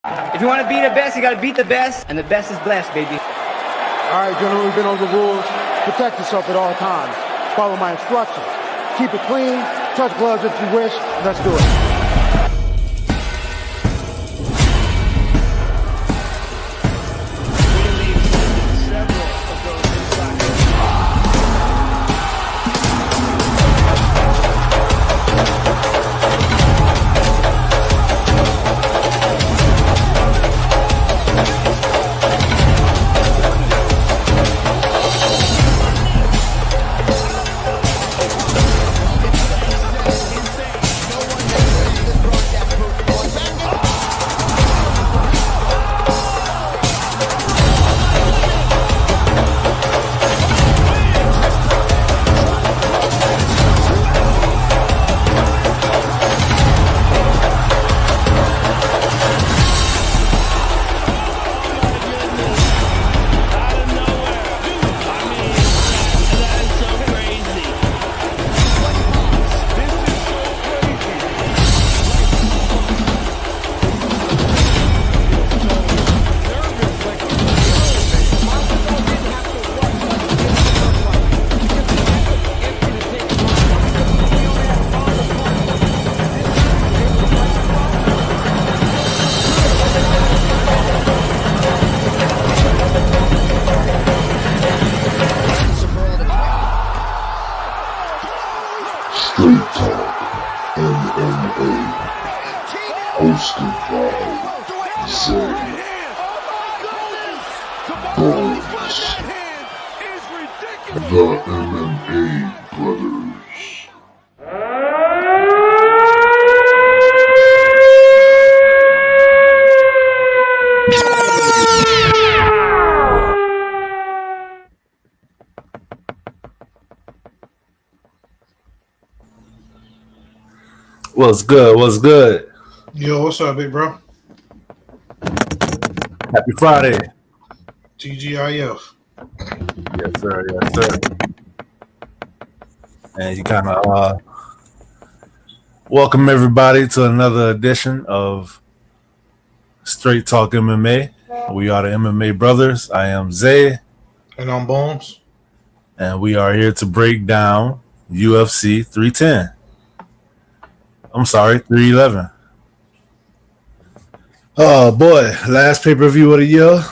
If you want to be the best, you got to beat the best, and the best is blessed, baby. All right, gentlemen, we've been over the rules. Protect yourself at all times. Follow my instructions. Keep it clean. Touch gloves if you wish. Let's do it. Straight Talk MMA, hosted by Zay Bones, the MMA Brothers. What's good? What's good? Yo, what's up, big bro? Happy Friday. TGIF. Yes, sir. Yes, sir. And you kind of welcome everybody to another edition of Straight Talk MMA. We are the MMA Brothers. I am Zay. And I'm Bones. And we are here to break down UFC 310. I'm sorry, 311. Oh boy, last pay-per-view of the year.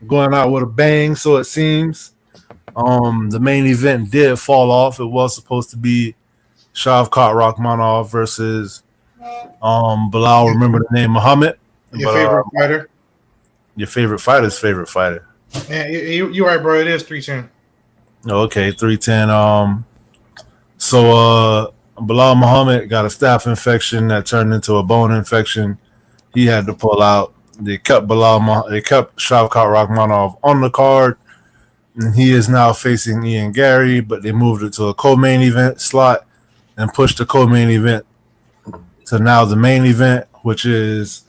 Going out with a bang, so it seems. The main event did fall off. It was supposed to be Shavkat Rakhmonov versus Bilal, remember the name, Muhammad. Your favorite fighter. Your favorite fighter's favorite fighter. Yeah, you're right, bro. It is 310. Okay, 310. So Bilal Muhammad got a staph infection that turned into a bone infection. He had to pull out. They kept Shavkat Rakhmonov on the card, and he is now facing Ian Gary, but they moved it to a co-main event slot and pushed the co-main event to now the main event, which is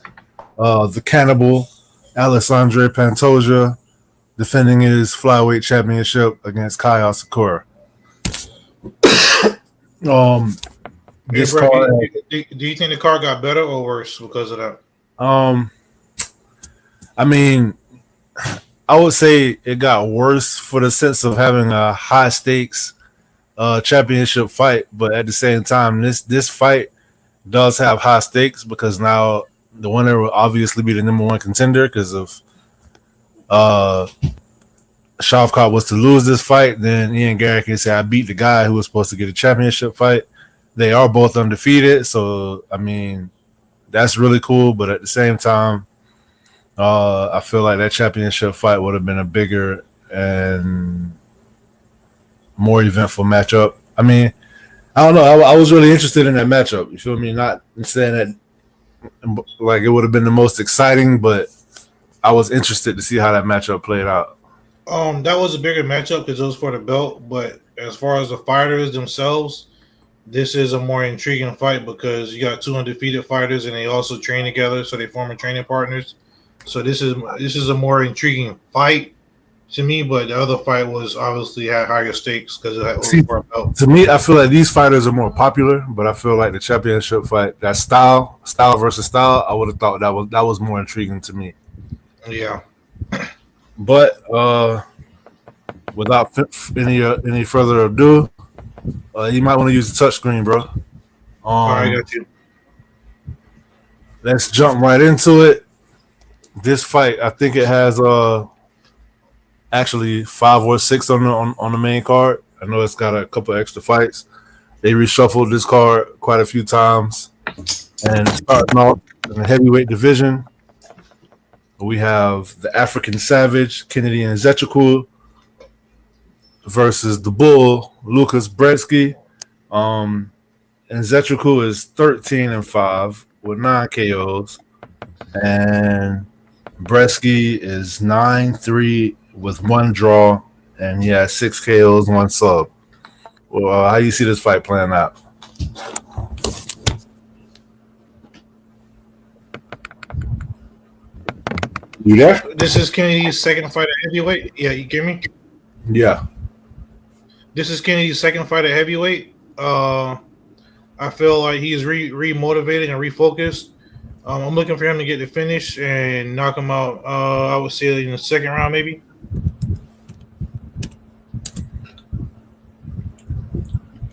the cannibal Alexandre Pantoja defending his flyweight championship against Kai Asakura. Hey, bro, do you think the card got better or worse because of that? I mean, I would say it got worse for the sense of having a high stakes championship fight, but at the same time, this fight does have high stakes because now the winner will obviously be the number one contender because of Shavkat was to lose this fight, then Ian Gary can say I beat the guy who was supposed to get a championship fight. They are both undefeated, so I mean that's really cool. But at the same time, I feel like that championship fight would have been a bigger and more eventful matchup. I mean, I don't know. I was really interested in that matchup. You feel me? Not saying that like it would have been the most exciting, but I was interested to see how that matchup played out. That was a bigger matchup because it was for the belt. But as far as the fighters themselves, this is a more intriguing fight because you got two undefeated fighters and they also train together, so they form training partners. So this is a more intriguing fight. to me, but the other fight was obviously had higher stakes because it See, was for a belt. to me, I feel like these fighters are more popular, but I feel like the championship fight, that style versus style, I would have thought that was more intriguing to me. Yeah. But without any further ado, you might want to use the touchscreen, bro. All right, I got you. Let's jump right into it. This fight, I think it has actually 5 or 6 on the main card. I know it's got a couple extra fights. They reshuffled this card quite a few times. And starting off in the heavyweight division, we have the African Savage, Kennedy Nzechukwu, versus the Bull, Lucas Brzeski. Nzechukwu is 13-5 with 9 KOs. And Brzeski is 9-3 with 1 draw, and he has 6 KOs, 1 sub. Well, how do you see this fight playing out? You there? This is Kennedy's second fight at heavyweight. Yeah, you get me? Yeah. This is Kennedy's second fight at heavyweight. I feel like he's re-motivated and refocused. I'm looking for him to get the finish and knock him out. I would say in the second round, maybe.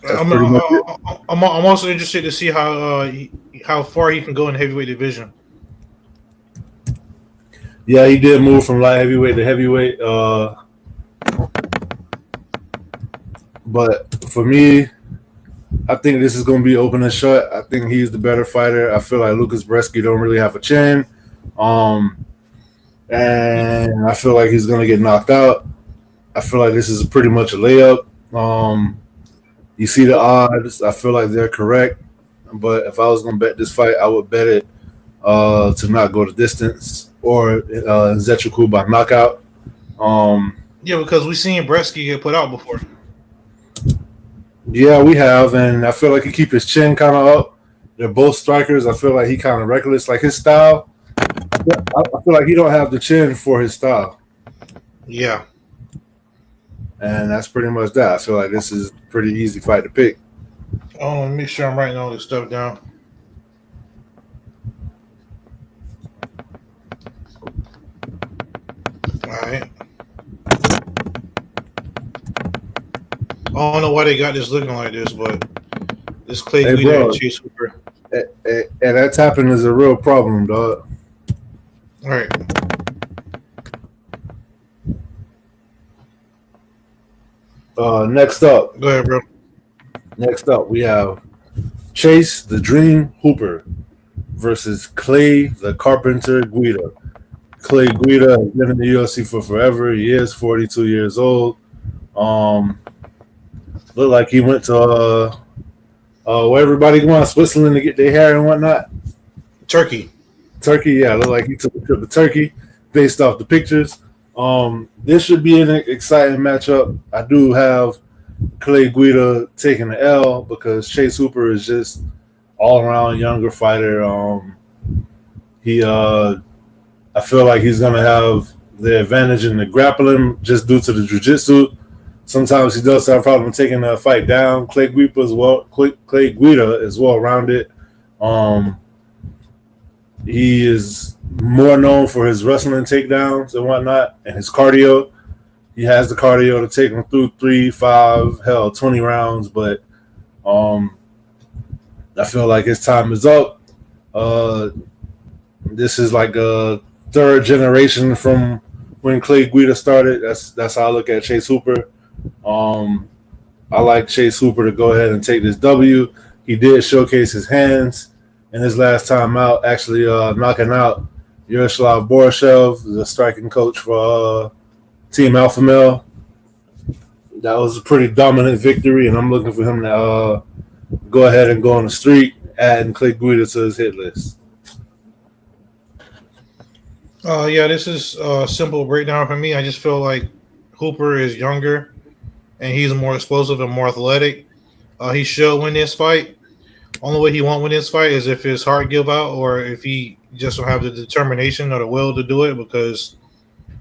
I'm also interested to see how far he can go in the heavyweight division. Yeah, he did move from light heavyweight to heavyweight. But for me, I think this is going to be open and shut. I think he's the better fighter. I feel like Lucas Brzeski don't really have a chin. And I feel like he's going to get knocked out. I feel like this is pretty much a layup. You see the odds. I feel like they're correct. But if I was going to bet this fight, I would bet it to not go the distance or Nzechukwu by knockout. Yeah, because we've seen Brzeski get put out before. Yeah, we have, and I feel like he keep his chin kind of up. They're both strikers. I feel like he kind of reckless. Like his style, I feel like he don't have the chin for his style. Yeah. And that's pretty much that. I feel like this is a pretty easy fight to pick. Oh, make sure I'm writing all this stuff down. All right. I don't know why they got this looking like this, but this Clay Guida and Chase Hooper. And that tapping is a real problem, dog. All right. Next up. Go ahead, bro. Next up, we have Chase the Dream Hooper versus Clay the Carpenter Guida. Clay Guida has been in the UFC for forever. He is 42 years old. Looked like he went to where everybody going, Switzerland, to get their hair and whatnot. Turkey, yeah. Looked like he took a trip to Turkey based off the pictures. This should be an exciting matchup. I do have Clay Guida taking the L because Chase Hooper is just all-around younger fighter. I feel like he's going to have the advantage in the grappling just due to the jiu-jitsu. Sometimes he does have a problem taking a fight down. Clay Guida is well-rounded. He is more known for his wrestling takedowns and whatnot and his cardio. He has the cardio to take him through 3, 5, 20 rounds, but I feel like his time is up. This is like a third generation from when Clay Guida started. That's how I look at Chase Hooper. I like Chase Hooper to go ahead and take this W. He did showcase his hands in his last time out, actually knocking out Yaroslav Borishev, the striking coach for Team Alpha Male. That was a pretty dominant victory, and I'm looking for him to go ahead and go on the streak, adding Clay Guida to his hit list. Yeah, this is a simple breakdown for me. I just feel like Hooper is younger, and he's more explosive and more athletic. He should win this fight. Only way he won't win this fight is if his heart give out or if he just don't have the determination or the will to do it, because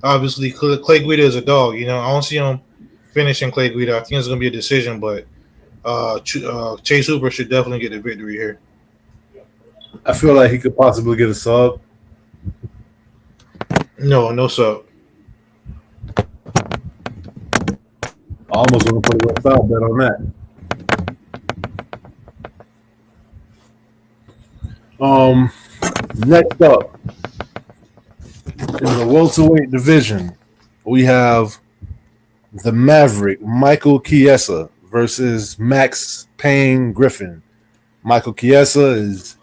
obviously Clay Guida is a dog. You know, I don't see him finishing Clay Guida. I think it's going to be a decision, but Chase Hooper should definitely get the victory here. I feel like he could possibly get a sub. No sub. I almost want to put a West Side bet on that. Next up, in the welterweight division, we have the Maverick Michael Chiesa versus Max Payne Griffin. Michael Chiesa is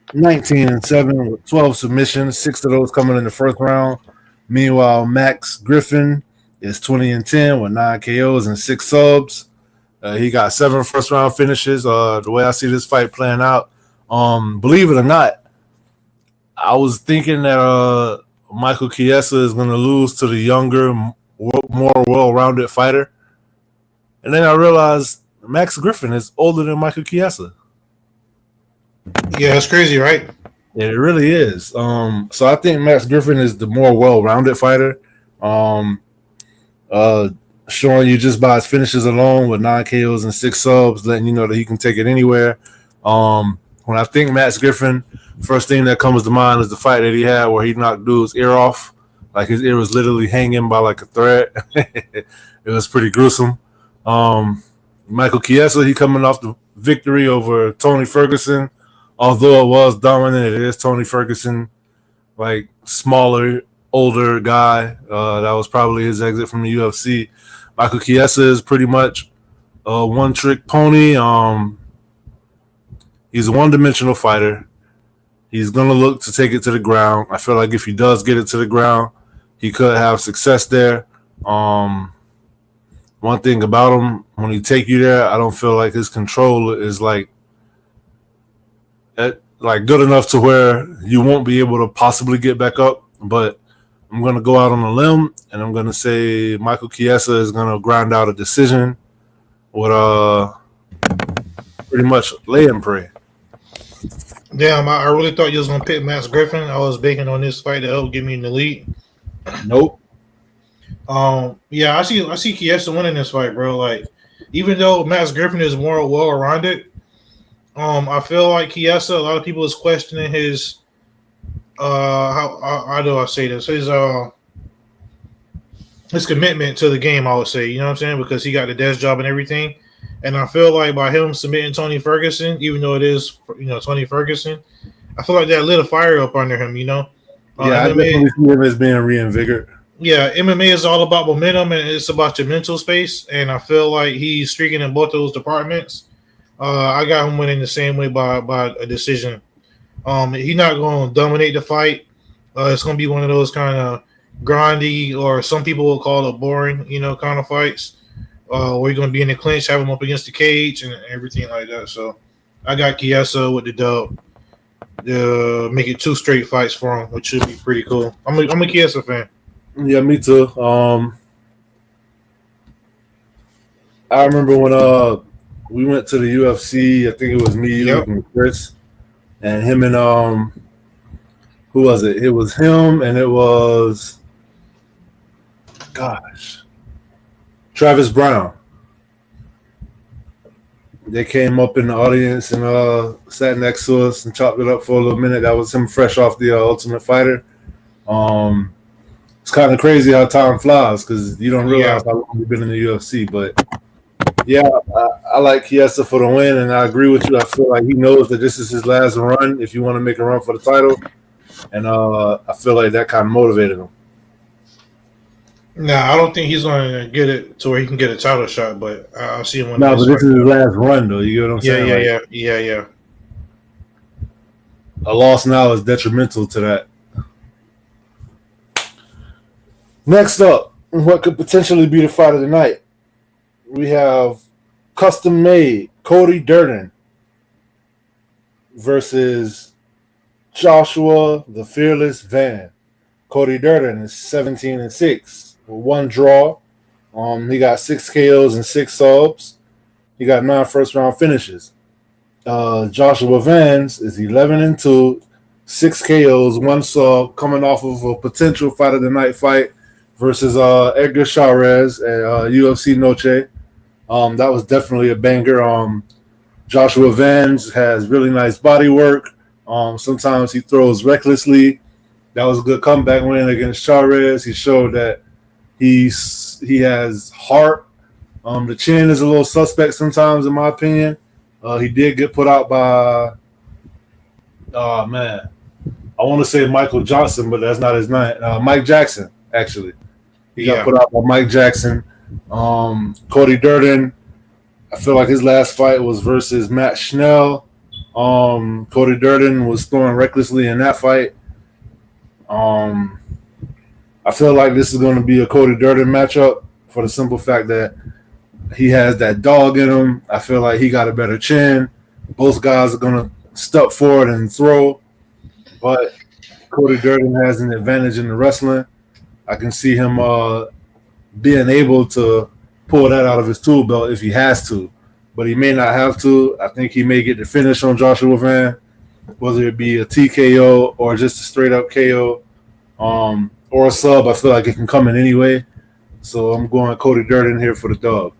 19-7 with 12 submissions, 6 of those coming in the first round. Meanwhile, Max Griffin is 20-10 with 9 KOs and 6 subs. He got 7 first-round finishes. The way I see this fight playing out, believe it or not, I was thinking that Michael Chiesa is going to lose to the younger, more well-rounded fighter. And then I realized Max Griffin is older than Michael Chiesa. Yeah, it's crazy, right? Yeah, it really is. So I think Max Griffin is the more well-rounded fighter. Showing you just by his finishes alone with 9 KOs and 6 subs, letting you know that he can take it anywhere. When I think Max Griffin, first thing that comes to mind is the fight that he had where he knocked dude's ear off. Like his ear was literally hanging by like a thread. It was pretty gruesome. Michael Chiesa, he coming off the victory over Tony Ferguson. Although it was dominant, it is Tony Ferguson, like smaller, older guy. That was probably his exit from the UFC. Michael Chiesa is pretty much a one-trick pony. He's a one-dimensional fighter. He's going to look to take it to the ground. I feel like if he does get it to the ground, he could have success there. One thing about him, when he take you there, I don't feel like his control is like good enough to where you won't be able to possibly get back up. But I'm going to go out on a limb, and I'm going to say Michael Chiesa is going to grind out a decision with pretty much lay and pray. Damn, I really thought you was gonna pick Max Griffin. I was banking on this fight to help get me in the lead. Nope. Yeah, I see Chiesa winning this fight, bro. Like, even though Max Griffin is more well-rounded, I feel like Chiesa, a lot of people is questioning his how do I say this? His commitment to the game, I would say, you know what I'm saying? Because he got the desk job and everything. And I feel like by him submitting Tony Ferguson, even though it is, Tony Ferguson, I feel like that lit a fire up under him, Yeah, MMA, I definitely see him as being reinvigorated. Yeah, MMA is all about momentum and it's about your mental space. And I feel like he's streaking in both those departments. I got him winning the same way by a decision. He's not going to dominate the fight. It's going to be one of those kind of grindy, or some people will call it boring, kind of fights. Where you're going to be in the clinch, have him up against the cage and everything like that. So I got Chiesa with the dub. Make it 2 straight fights for him, which should be pretty cool. I'm a Chiesa fan. Yeah, me too. I remember when we went to the UFC. I think it was me, you, and Chris, and him and who was it? It was him and it was Travis Brown. They came up in the audience and sat next to us and chopped it up for a little minute. That was him fresh off the Ultimate Fighter. It's kind of crazy how time flies because you don't realize how long you've been in the UFC. But yeah, I like Chiesa for the win, and I agree with you. I feel like he knows that this is his last run if you want to make a run for the title. And I feel like that kind of motivated him. Nah, I don't think he's going to get it to where he can get a title shot, but I'll see him when. No, but this is his last run, though. You get what I'm saying? Yeah. A loss now is detrimental to that. Next up, what could potentially be the fight of the night, we have custom-made Cody Durden versus Joshua the Fearless Van. Cody Durden is 17-6 with 1 draw. He got 6 KOs and 6 subs. He got 9 first-round finishes. Joshua Vance is 11-2, 6 KOs, 1 saw coming off of a potential fight of the night fight versus Edgar Chavez at UFC Noche. That was definitely a banger. Joshua Vance has really nice body work. Sometimes he throws recklessly. That was a good comeback win against Chavez. He showed that he has heart. The chin is a little suspect sometimes, in my opinion. He did get put out by, I want to say Michael Johnson, but that's not his name. Mike Jackson, actually. He got put out by Mike Jackson. Cody Durden, I feel like his last fight was versus Matt Schnell. Cody Durden was throwing recklessly in that fight. I feel like this is going to be a Cody Durden matchup for the simple fact that he has that dog in him. I feel like he got a better chin. Both guys are going to step forward and throw, but Cody Durden has an advantage in the wrestling. I can see him being able to pull that out of his tool belt if he has to, but he may not have to. I think he may get the finish on Joshua Van, whether it be a TKO or just a straight up KO or a sub. I feel like it can come in anyway. So I'm going Cody Durden here for the dog.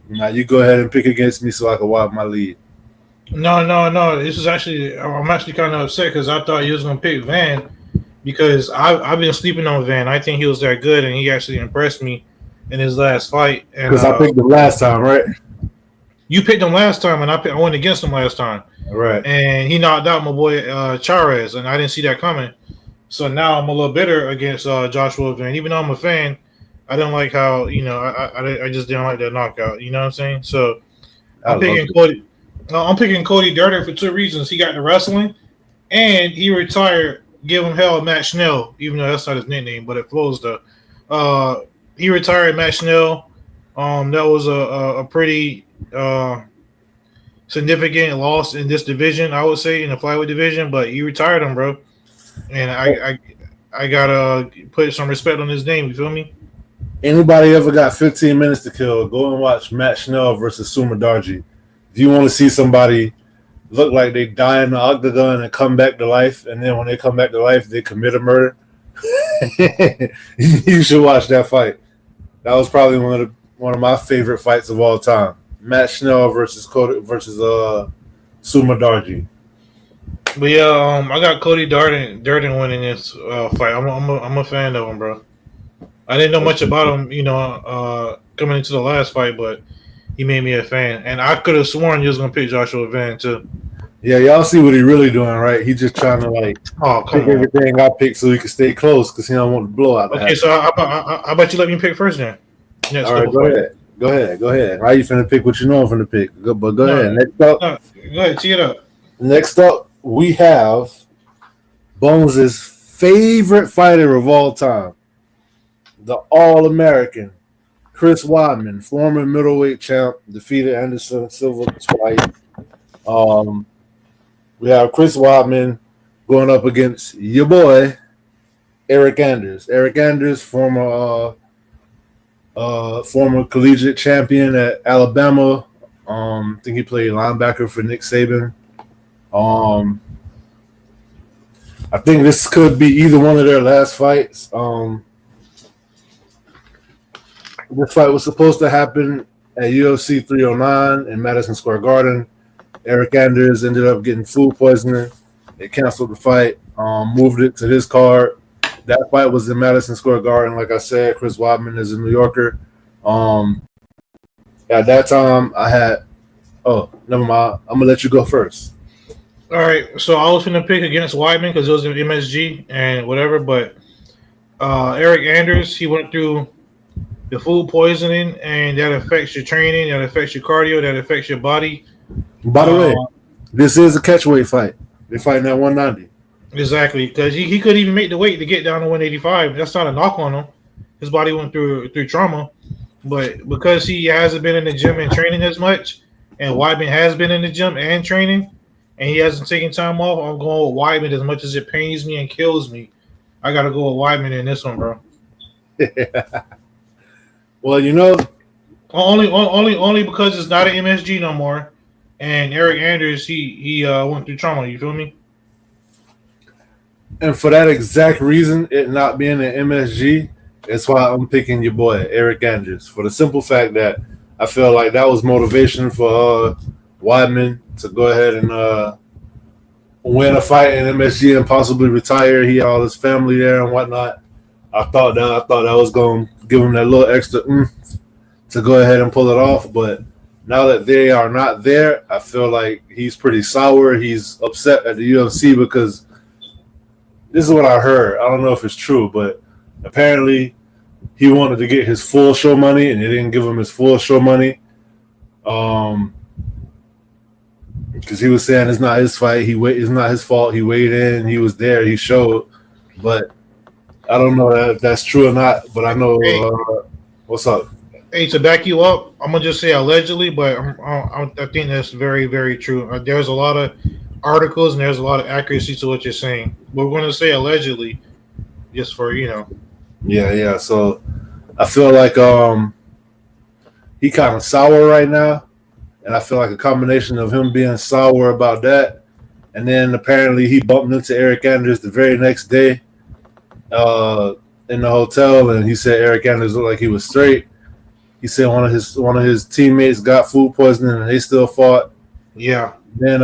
Now you go ahead and pick against me so I can wipe my lead. No. This is actually, I'm actually kind of upset because I thought you was gonna pick Van because I've been sleeping on Van. I think he was that good and he actually impressed me in his last fight. Because I picked him last time, right? You picked him last time, and I went against him last time. Right. And he knocked out my boy Chavez, and I didn't see that coming. So now I'm a little bitter against Joshua Van. Even though I'm a fan, I don't like how, I just didn't like that knockout. You know what I'm saying? So I'm picking Cody. I'm picking Cody Durden for 2 reasons. He got the wrestling, and he retired. Give him hell, Matt Schnell, even though that's not his nickname, but it flows though. He retired Matt Schnell. That was a pretty significant loss in this division, I would say, in the flyweight division. But he retired him, bro, and I gotta put some respect on his name. You feel me? Anybody ever got 15 minutes to kill? Go and watch Matt Schnell versus Sumerdarji. If you want to see somebody look like they die in the octagon and come back to life, and then when they come back to life, they commit a murder, you should watch that fight. That was probably one of my favorite fights of all time. Matt Schnell versus Sumerdarji. But yeah, I got Cody Durden winning this fight. I'm a fan of him, bro. I didn't know much about him, coming into the last fight, but he made me a fan. And I could have sworn you was gonna pick Joshua Van too. Yeah, y'all see what he really doing, right? He just trying to pick everything I pick so he can stay close because he don't want to blow out. Okay, so how about you let me pick first then? All right, go ahead. Why you finna pick what you know I'm finna pick? Go ahead. Next up, go ahead, tee it up. Next up, we have Bones' favorite fighter of all time, the All-American Chris Weidman, former middleweight champ, defeated Anderson Silva twice. We have Chris Weidman going up against your boy Eric Anders. Eric Anders, former collegiate champion at Alabama. I think he played linebacker for Nick Saban. I think this could be either one of their last fights. This fight was supposed to happen at UFC 309 in Madison Square Garden. Eric Anders ended up getting food poisoning. They canceled the fight, moved it to this card. That fight was in Madison Square Garden. Like I said, Chris Weidman is a New Yorker. At that time, I had – never mind. I'm going to let you go first. All right, so I was going to pick against Weidman because it was an MSG and whatever, but Eric Anders, he went through the food poisoning, and that affects your training, that affects your cardio, that affects your body. By the way, this is a catchweight fight. They're fighting at 190. Exactly, because he couldn't even make the weight to get down to 185. That's not a knock on him. His body went through trauma, but because he hasn't been in the gym and training as much, and Weidman has been in the gym and training, and he hasn't taken time off, I'm going with Weidman as much as it pains me and kills me. I got to go with Weidman in this one, bro. Well, only because it's not an MSG no more, and Eric Anders he went through trauma. You feel me? And for that exact reason, it not being an MSG, that's why I'm picking your boy Eric Andrews, for the simple fact that I feel like that was motivation for Weidman to go ahead and win a fight in MSG and possibly retire. He had all his family there and whatnot. I thought that was going to give him that little extra to go ahead and pull it off. But now that they are not there, I feel like he's pretty sour. He's upset at the UFC because this is what I heard. I don't know if it's true, but apparently he wanted to get his full show money, and they didn't give him his full show money. Because he was saying it's not his fight. It's not his fault. He weighed in. He was there. He showed. But I don't know if that's true or not. But I know. What's up? Hey, to back you up, I'm gonna just say allegedly, but I think that's very, very true. There's a lot of articles and there's a lot of accuracy to what you're saying. We're gonna say allegedly, just for Yeah. So I feel like he kind of sour right now, and I feel like a combination of him being sour about that, and then apparently he bumped into Eric Andrews the very next day in the hotel, and he said Eric Andrews looked like he was straight. He said one of his teammates got food poisoning and they still fought. Yeah. Then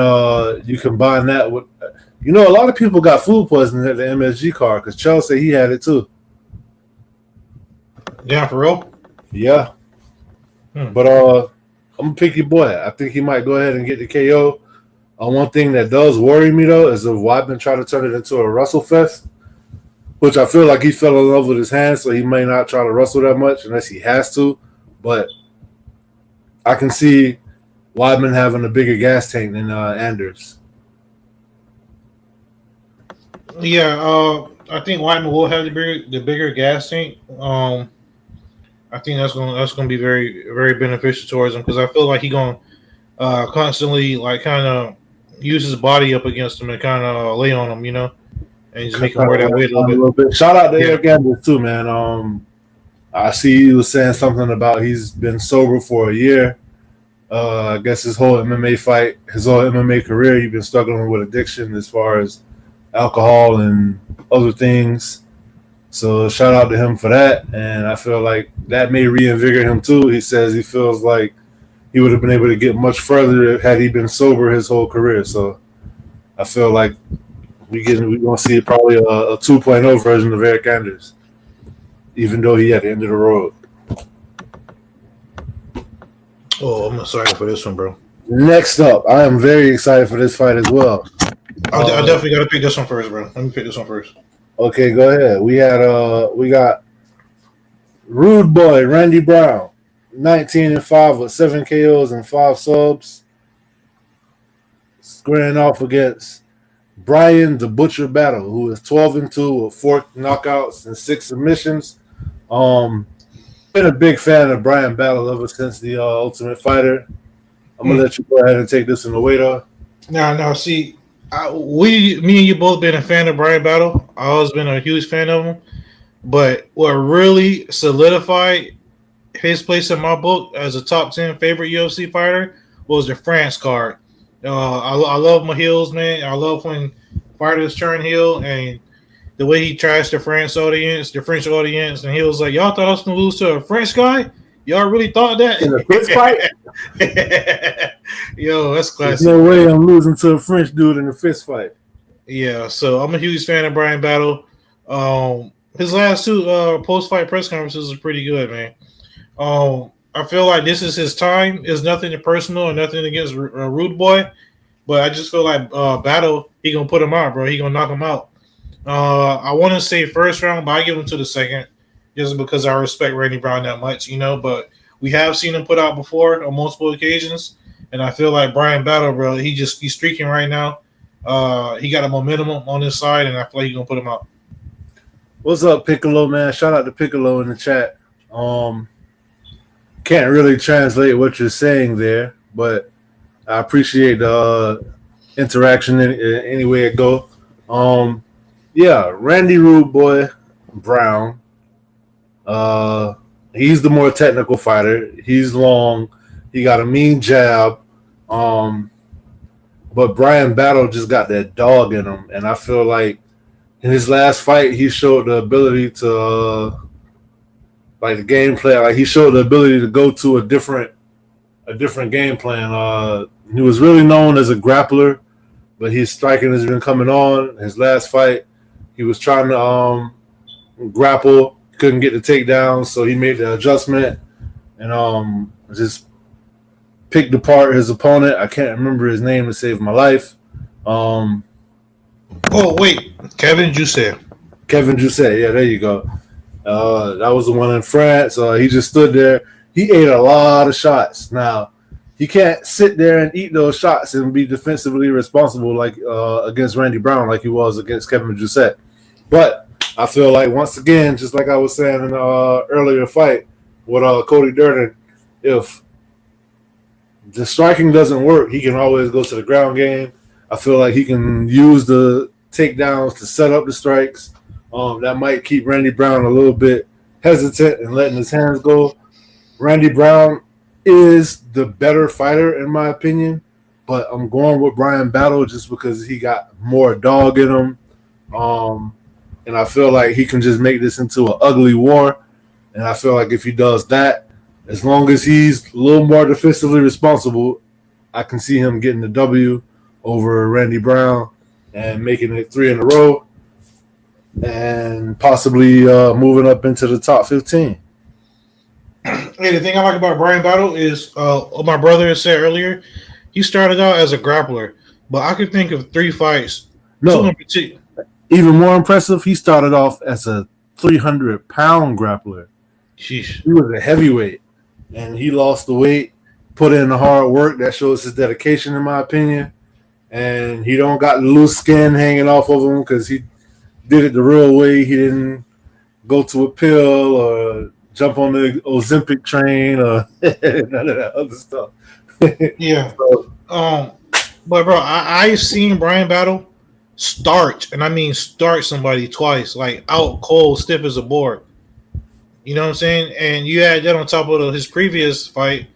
you combine that with, a lot of people got food poisoning at the MSG card because Charles said he had it too. Yeah, for real? Yeah. But I'm gonna pick your boy. I think he might go ahead and get the KO. One thing that does worry me though is if Weidman try to turn it into a wrestle fest, which I feel like he fell in love with his hands, so he may not try to wrestle that much unless he has to. But I can see Weidman having a bigger gas tank than Anders. Yeah, I think Weidman will have the bigger gas tank. I think that's gonna be very, very beneficial towards him because I feel like he's gonna constantly kind of use his body up against him and kind of lay on him, and just make him wear that weight a little bit. Shout out to Eric Andrews too, man. I see he was saying something about he's been sober for a year. I guess his whole MMA career, he's been struggling with addiction as far as alcohol and other things. So shout out to him for that. And I feel like that may reinvigorate him too. He says he feels like he would have been able to get much further had he been sober his whole career. So I feel like we're going to see probably a 2.0 version of Eric Andrews, even though he at the end of the road. Oh, I'm excited for this one, bro. Next up, I am very excited for this fight as well. I definitely got to pick this one first, bro. Let me pick this one first. Okay, go ahead. We got Rude Boy Randy Brown, 19-5 with 7 KOs and 5 subs, squaring off against Brian the Butcher Battle, who is 12-2 with 4 knockouts and 6 submissions. Been a big fan of Brian Battle ever since the Ultimate Fighter. I'm gonna let you go ahead and take this in the way though. Now, see, me and you both been a fan of Brian Battle. I always been a huge fan of him. But what really solidified his place in my book as a top 10 favorite UFC fighter was the France card. I love my heels, man. I love when fighters turn heel and the way he trashed the French audience, and he was like, "Y'all thought I was gonna lose to a French guy? Y'all really thought that?" In a fist fight? Yo, that's classic. There's no way I'm losing to a French dude in a fist fight. Yeah, so I'm a huge fan of Brian Battle. His last 2 post-fight press conferences are pretty good, man. I feel like this is his time. It's nothing personal or nothing against Rude Boy, but I just feel like Battle, he gonna put him out, bro. He gonna knock him out. I want to say first round, but I give him to the second just because I respect Randy Brown that much, but we have seen him put out before on multiple occasions, and I feel like Brian Battle, bro, he's streaking right now. He got a momentum on his side, and I feel like he's going to put him out. What's up, Piccolo, man? Shout out to Piccolo in the chat. Can't really translate what you're saying there, but I appreciate the interaction in any way it go. Yeah, Randy Rude Boy Brown. He's the more technical fighter. He's long. He got a mean jab. But Brian Battle just got that dog in him, and I feel like in his last fight, he showed the ability to like the game plan. Like he showed the ability to go to a different game plan. He was really known as a grappler, but his striking has been coming on. His last fight, he was trying to grapple, couldn't get the takedown, so he made the adjustment and just picked apart his opponent. I can't remember his name to save my life. Oh wait, Kevin Jousset. Kevin Jousset, yeah, there you go. That was the one in France. He just stood there. He ate a lot of shots. Now, he can't sit there and eat those shots and be defensively responsible like against Randy Brown like he was against Kevin Jousset. But I feel like, once again, just like I was saying in the earlier fight with Cody Durden, if the striking doesn't work, he can always go to the ground game. I feel like he can use the takedowns to set up the strikes. That might keep Randy Brown a little bit hesitant and letting his hands go. Randy Brown is the better fighter, in my opinion, but I'm going with Brian Battle just because he got more dog in him. And I feel like he can just make this into an ugly war. And I feel like if he does that, as long as he's a little more defensively responsible, I can see him getting the W over Randy Brown and making it 3 in a row and possibly moving up into the top 15. Hey, the thing I like about Brian Battle is what my brother said earlier. He started out as a grappler, but I could think of 3 fights. No, even more impressive, he started off as a 300-pound grappler. Sheesh. He was a heavyweight, and he lost the weight, put in the hard work. That shows his dedication, in my opinion. And he don't got loose skin hanging off of him because he did it the real way. He didn't go to a pill or jump on the Ozempic train or none of that other stuff. Yeah. But bro, I've seen Brian Battle start, and I mean start somebody twice, like out cold, stiff as a board. You know what I'm saying? And you had that on top of his previous fight.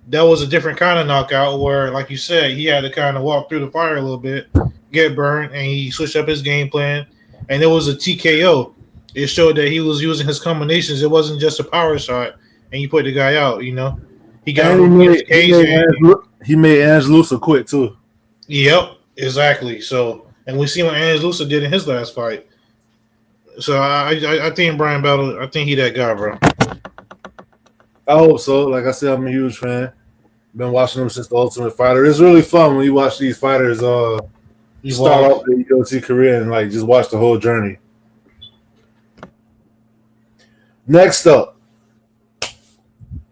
That was a different kind of knockout where, like you said, he had to kind of walk through the fire a little bit, get burned, and he switched up his game plan. And it was a TKO. It showed that he was using his combinations. It wasn't just a power shot, and you put the guy out, you know. He got he made Angelusa quit, too. Yep, exactly. So, and we see what Angelusa did in his last fight. So, I think Brian Battle, I think he that guy, bro. I hope so. Like I said, I'm a huge fan. Been watching him since the Ultimate Fighter. It's really fun when you watch these fighters start off their UFC career and like just watch the whole journey. Next up,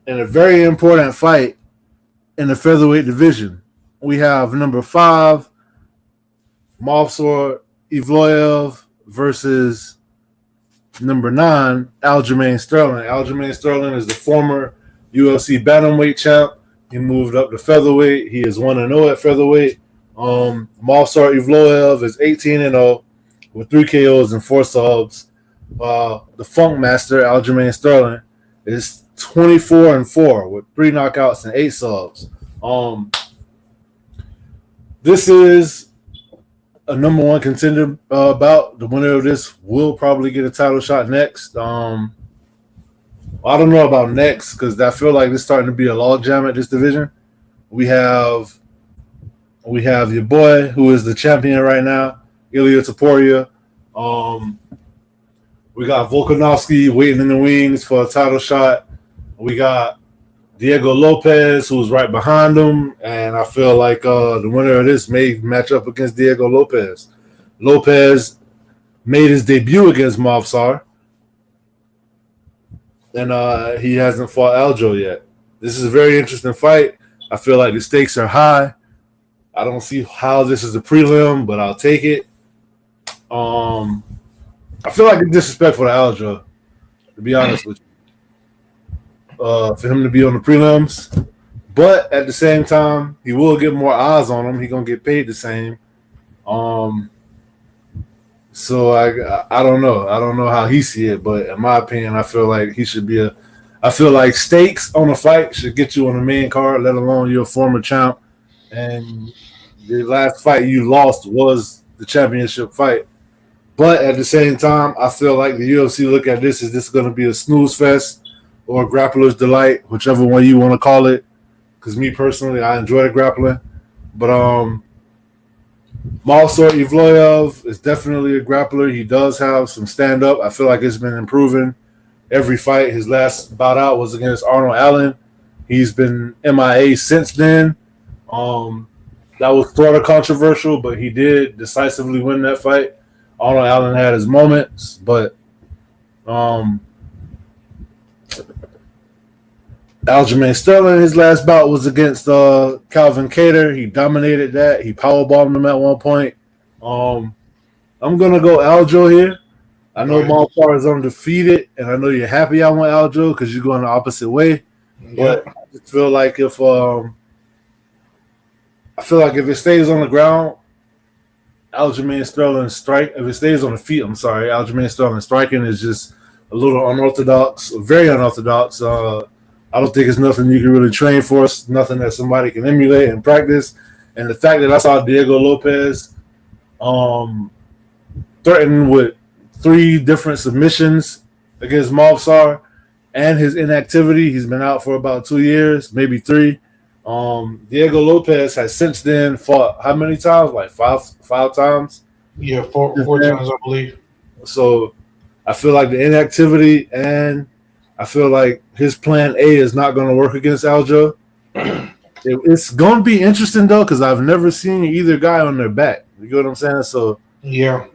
in a very important fight in the featherweight division, we have number 5, Movsar Evloev versus number 9, Aljamain Sterling. Aljamain Sterling is the former UFC bantamweight champ. He moved up to featherweight. He is 1-0 at featherweight. Movsar Evloev is 18-0 with 3 KOs and 4 subs. The Funk Master, Aljamain Sterling, is 24-4 with 3 knockouts and 8 subs. This is a number 1 contender bout. The winner of this will probably get a title shot next. I don't know about next because I feel like it's starting to be a logjam at this division. We have your boy who is the champion right now, Ilya Topuria. We got Volkanovski waiting in the wings for a title shot. We got Diego Lopez, who's right behind him, and I feel like the winner of this may match up against Diego Lopez. Lopez made his debut against Movsar, and he hasn't fought Aljo yet. This is a very interesting fight. I feel like the stakes are high. I don't see how this is a prelim, but I'll take it. I feel like it's disrespectful to Aljo, to be honest with you. For him to be on the prelims, but at the same time, he will get more eyes on him. He's gonna get paid the same. So I don't know. I don't know how he see it, but in my opinion, I feel like he should be I feel like stakes on a fight should get you on the main card, let alone you're a former champ. And the last fight you lost was the championship fight. But at the same time, I feel like the UFC look at this as this is going to be a snooze fest or a grappler's delight, whichever one you want to call it. Because me personally, I enjoy the grappling. But Malsor Evloev is definitely a grappler. He does have some stand-up. I feel like it's been improving every fight. His last bout out was against Arnold Allen. He's been MIA since then. That was sort of controversial, but he did decisively win that fight. Arnold Allen had his moments, but Aljamain Sterling, his last bout was against Calvin Kattar. He dominated that. He powerbombed him at one point. I'm going to go Aljo here. I know Malpar is undefeated, and I know you're happy I went Aljo because you're going the opposite way. But I just feel like if it stays on the ground, Aljamain Sterling strike. If it stays on the feet, Aljamain Sterling striking is just a little unorthodox, very unorthodox. I don't think it's nothing you can really train for. It's nothing that somebody can emulate and practice. And the fact that I saw Diego Lopez threatened with 3 different submissions against Movsar and his inactivity, he's been out for about 2 years, maybe 3. Diego Lopez has since then fought how many times? Like five times? Yeah, four times, I believe. So I feel like the inactivity and I feel like his plan A is not going to work against Aljo. It's going to be interesting, though, because I've never seen either guy on their back. You get what I'm saying? So, yeah,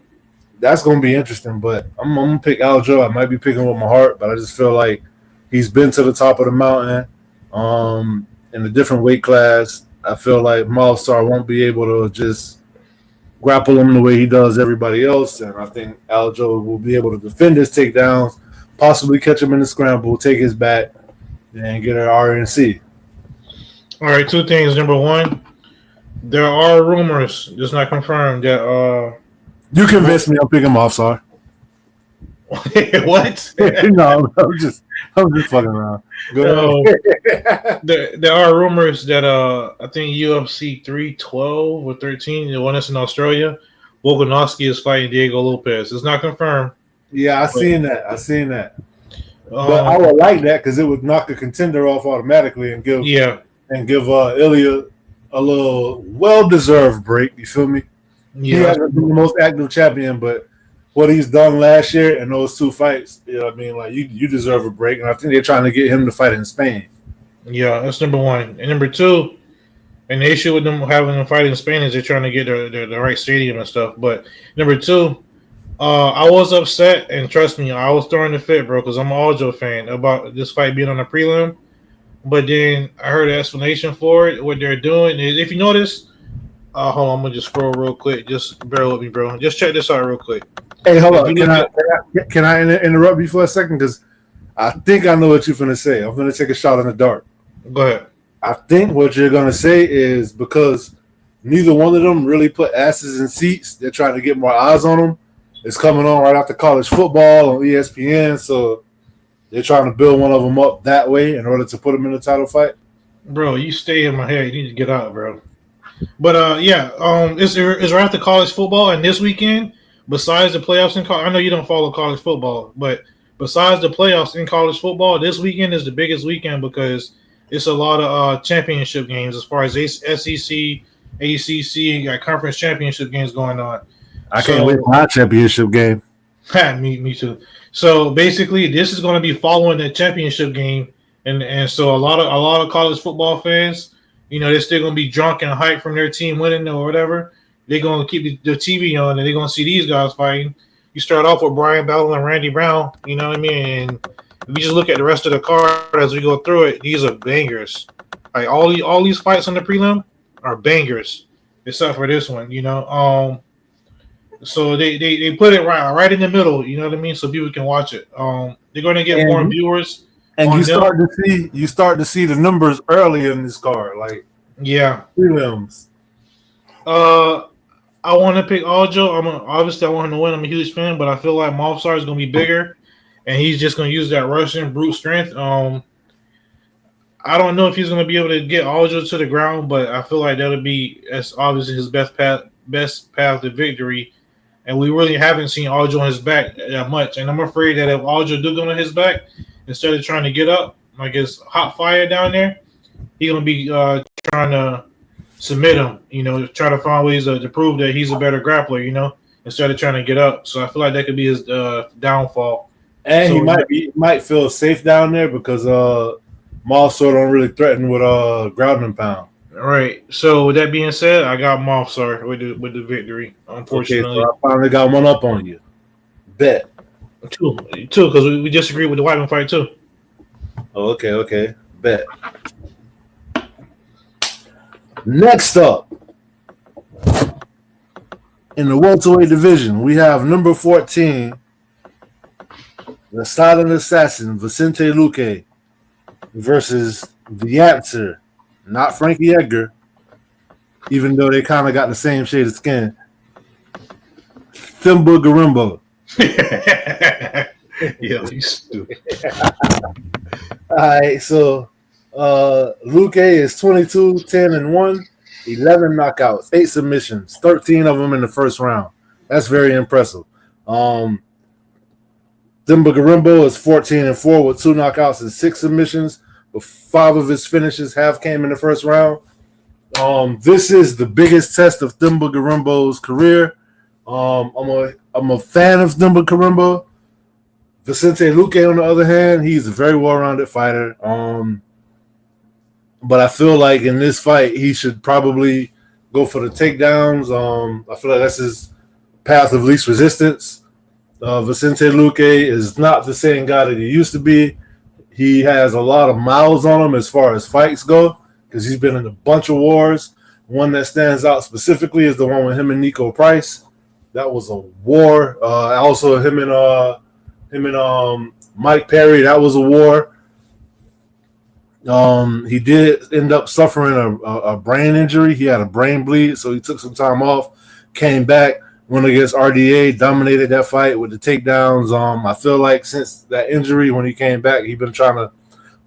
that's going to be interesting. But I'm going to pick Aljo. I might be picking with my heart, but I just feel like he's been to the top of the mountain in a different weight class. I feel like Malstar won't be able to just grapple him the way he does everybody else. And I think Aljo will be able to defend his takedowns, possibly catch him in the scramble, take his back, and get an RNC. All right, 2 things. Number 1, there are rumors, just not confirmed, that you convinced me. I'm picking him off, sorry. What? No, I'm just fucking around. There are rumors that I think UFC 312 or 13, the one that's in Australia, Volkanovski is fighting Diego Lopez. It's not confirmed. Yeah, I seen that. But I would like that because it would knock a contender off automatically and give Ilya a little well-deserved break. You feel me? Yeah. He hasn't been the most active champion, but what he's done last year in those 2 fights, you know what I mean? Like you deserve a break, and I think they're trying to get him to fight in Spain. Yeah, that's number 1. And number 2, and the issue with them having them fight in Spain is they're trying to get the right stadium and stuff. But number 2. I was upset, and trust me, I was throwing the fit, bro, because I'm an Aljo fan, about this fight being on the prelim. But then I heard an explanation for it. What they're doing is, if you notice, hold on, I'm gonna just scroll real quick. Just bear with me, bro. Just check this out real quick. Hey, hold on. Can I interrupt you for a second? Because I think I know what you're gonna say. I'm gonna take a shot in the dark. Go ahead. I think what you're gonna say is because neither one of them really put asses in seats. They're trying to get more eyes on them. It's coming on right after college football on ESPN, so they're trying to build one of them up that way in order to put them in the title fight. Bro, you stay in my head. You need to get out, bro. But it's right after college football, and this weekend, besides the playoffs in college, I know you don't follow college football, but besides the playoffs in college football, this weekend is the biggest weekend because it's a lot of championship games as far as SEC, ACC, and got conference championship games going on. I can't wait for my championship game. Me too. So basically, this is going to be following the championship game, and so a lot of college football fans, you know, they're still going to be drunk and hyped from their team winning or whatever. They're going to keep the TV on, and they're going to see these guys fighting. You start off with Brian Battle and Randy Brown, you know what I mean? And if you just look at the rest of the card as we go through it, these are bangers. Like all these fights on the prelim are bangers, except for this one, you know. So they put it right in the middle, you know what I mean, so people can watch it. They're going to get more viewers, and you start to see the numbers early in this card, like prelims. I want to pick Aljo. Obviously I want him to win. I'm a huge fan, but I feel like Movsar is going to be bigger, and he's just going to use that Russian brute strength. I don't know if he's going to be able to get Aljo to the ground, but I feel like that'll be, as obviously his best path to victory. and we really haven't seen Aljo on his back that much. And I'm afraid that if Aljo do go on his back, instead of trying to get up, like it's hot fire down there, he's gonna be trying to submit him. Try to find ways to prove that he's a better grappler. Instead of trying to get up. So I feel like that could be his downfall. And So he might feel safe down there because Marcel don't really threaten with ground and pound. All right. So with that being said, I got Mofsar with the victory. Unfortunately, Okay, so I finally got one up on you. Bet. two, because we disagree with the Whiteman fight too. Oh, okay. Bet. Next up, in the welterweight division, we have number 14, the silent assassin, Vicente Luque, versus the answer, not Frankie Edgar, even though they kind of got the same shade of skin, Thimba Garimbo. Yeah, he's stupid. All right, so Luque is 22, 10, and 1, 11 knockouts, 8 submissions, 13 of them in the first round. That's very impressive. Thimba Garimbo is 14 and 4 with 2 knockouts and 6 submissions, but 5 of his finishes have came in the first round. This is the biggest test of Thimba Garimbo's career. I'm a fan of Thimba Garimbo. Vicente Luque, on the other hand, he's a very well-rounded fighter. But I feel like in this fight, he should probably go for the takedowns. I feel like that's his path of least resistance. Vicente Luque is not the same guy that he used to be. He has a lot of miles on him as far as fights go because he's been in a bunch of wars. One that stands out specifically is the one with him and Nico Price. That was a war. Also, him and Mike Perry, that was a war. He did end up suffering a brain injury. He had a brain bleed, so he took some time off, came back, went against RDA, dominated that fight with the takedowns. I feel like since that injury, when he came back, he's been trying to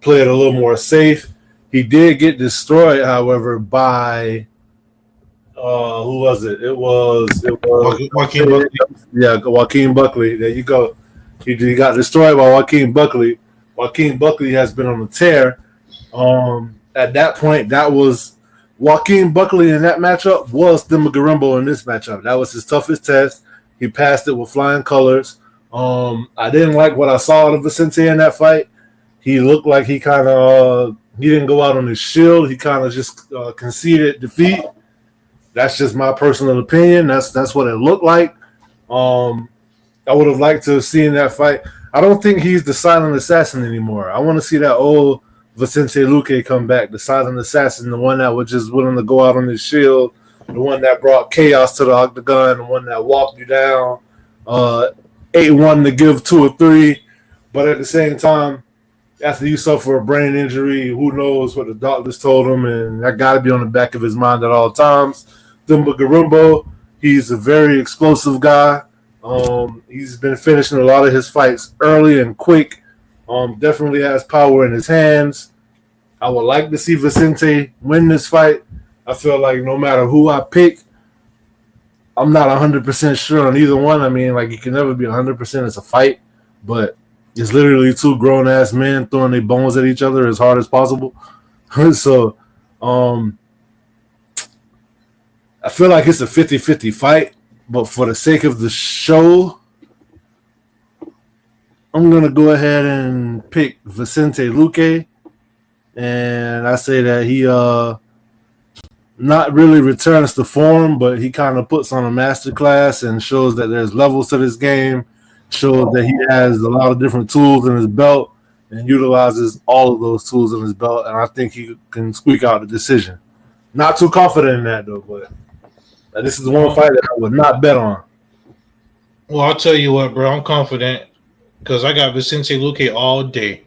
play it a little more safe. He did get destroyed, however, by who was it? It was Joaquin Buckley. Yeah, Joaquin Buckley. There you go. He got destroyed by Joaquin Buckley. Joaquin Buckley has been on a tear. At that point, that was Joaquin Buckley in that matchup was Thimba Garimbo in this matchup. That was his toughest test. He passed it with flying colors. I didn't like what I saw of Vicente in that fight. He looked like he kind of he didn't go out on his shield. He kind of just conceded defeat. That's just my personal opinion. That's what it looked like. I would have liked to have seen that fight. I don't think he's the silent assassin anymore. I want to see that old Vicente Luque come back, the silent assassin, the one that was just willing to go out on his shield, the one that brought chaos to the octagon, the one that walked you down, 8-1 to give 2 or 3. But at the same time, after you suffer a brain injury, who knows what the doctors told him, and that got to be on the back of his mind at all times. Thimba Garimbo, he's a very explosive guy. He's been finishing a lot of his fights early and quick. Definitely has power in his hands. I would like to see Vicente win this fight. I feel like no matter who I pick, I'm not 100% sure on either one. I mean, like, you can never be 100%. It's a fight, but it's literally 2 grown-ass men throwing their bones at each other as hard as possible. So, I feel like it's a 50-50 fight, but for the sake of the show, I'm going to go ahead and pick Vicente Luque, and I say that he not really returns to form, but he kind of puts on a masterclass and shows that there's levels to this game, shows that he has a lot of different tools in his belt and utilizes all of those tools in his belt, and I think he can squeak out the decision. Not too confident in that, though, but this is one fight that I would not bet on. Well, I'll tell you what, bro. I'm confident because I got Vicente Luque all day.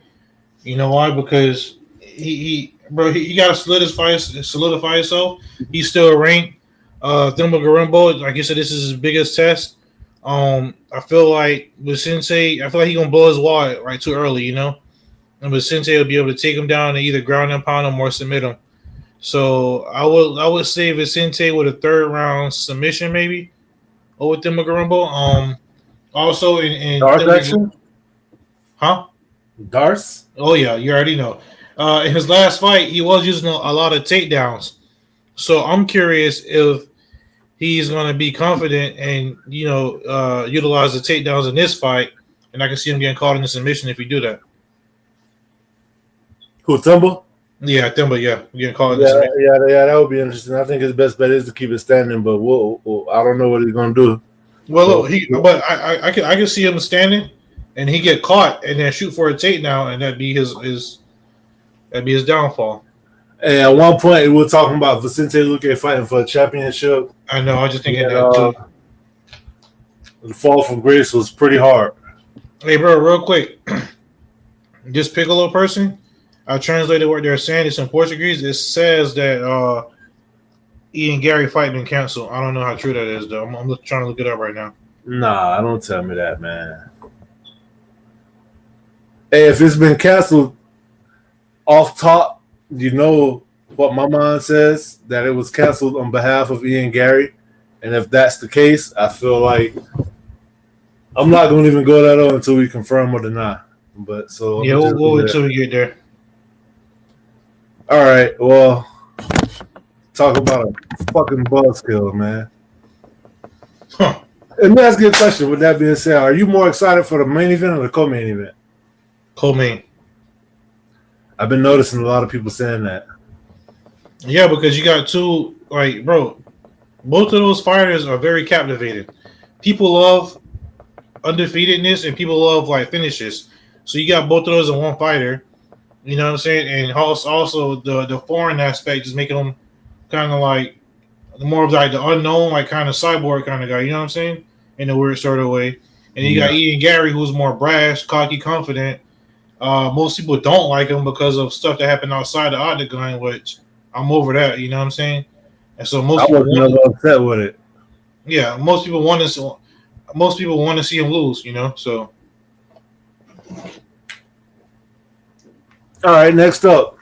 You know why? Because he got to solidify himself. He's still ranked. Thimba Garimbo, like you said, this is his biggest test. I feel like Vicente, he's gonna blow his wad right too early, you know. And Vicente will be able to take him down and either ground and pound him or submit him. So I would say Vicente with a 3rd round submission maybe, over Thimba Garumbo. Also in Darce action? Huh? Darce? Oh yeah, you already know. In his last fight, he was using a lot of takedowns. So I'm curious if he's going to be confident and utilize the takedowns in this fight, and I can see him getting caught in the submission if he do that. Who, Thimba? Yeah, Thimba, getting caught in the submission. Yeah, that would be interesting. I think his best bet is to keep it standing, but I don't know what he's gonna do. Well, look, I can see him standing, and he get caught, and then shoot for a takedown, and that'd be his downfall. Hey, at one point, we were talking about Vicente Luque fighting for a championship. I know. I was just thinking that too. The fall from grace was pretty hard. Hey, bro, real quick, this Piccolo person, I translated what they're saying. It's in Portuguese. It says that Ian Gary fight been canceled. I don't know how true that is, though. I'm trying to look it up right now. Nah, don't tell me that, man. Hey, if it's been canceled off top, you know what my mind says, that it was canceled on behalf of Ian Gary. And if that's the case, I feel like I'm not going to even go that on until we confirm or deny. But so yeah, we'll wait until we get there. All right, well, talk about a fucking buzzkill, man. Huh. Let me ask you a question. With that being said, are you more excited for the main event or the co-main event? Co-main. I've been noticing a lot of people saying that. Yeah, because you got two, like, bro, both of those fighters are very captivating. People love undefeatedness and people love, like, finishes. So you got both of those in one fighter. You know what I'm saying? And also the foreign aspect is making them kind of like more of like the unknown, like kind of cyborg kind of guy. You know what I'm saying? In a weird sort of way. And you got Ian Gary, who's more brash, cocky, confident. Most people don't like him because of stuff that happened outside the octagon, which I'm over that. You know what I'm saying? And so most people wasn't upset with it. Yeah, most people want to see him lose. You know, so. All right, next up.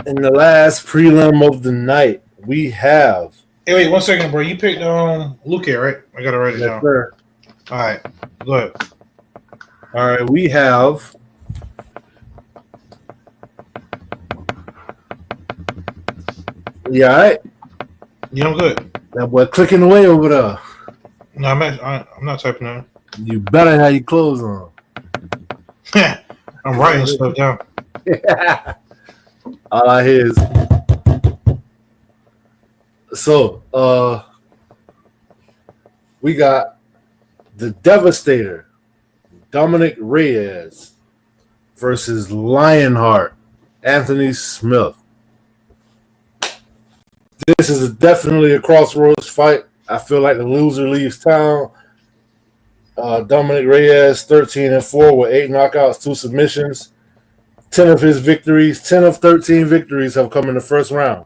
In the last prelim of the night, we have. Hey, wait 1 second, bro. You picked Luque, right? I gotta write it down. Sir. All right, go ahead. All right, we have. Yeah, all right. Yeah, I'm good. That boy clicking away over there. No, I'm not typing that. You better have your clothes on. I'm writing stuff down. All I hear is. So, we got the Devastator, Dominic Reyes, versus Lionheart, Anthony Smith. This is definitely a crossroads fight. I feel like the loser leaves town. Dominic Reyes, 13-4 with 8 knockouts, 2 submissions. 10 of 13 victories have come in the first round.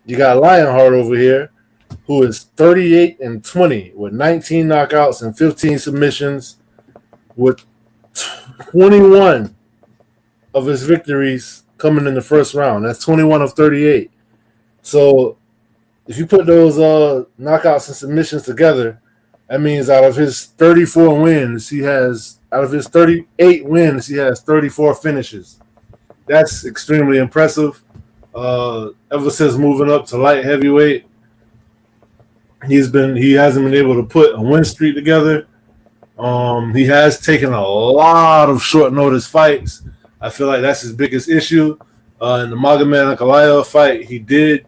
You got Lionheart over here, who is 38-20 with 19 knockouts and 15 submissions, with 21 of his victories coming in the first round. That's 21 of 38. So if you put those knockouts and submissions together, that means out of his 34 wins, out of his 38 wins, he has 34 finishes. That's extremely impressive. Ever since moving up to light heavyweight, he hasn't been able to put a win streak together. He has taken a lot of short notice fights. I feel like that's his biggest issue. In the Magomed Ankalaev fight, he did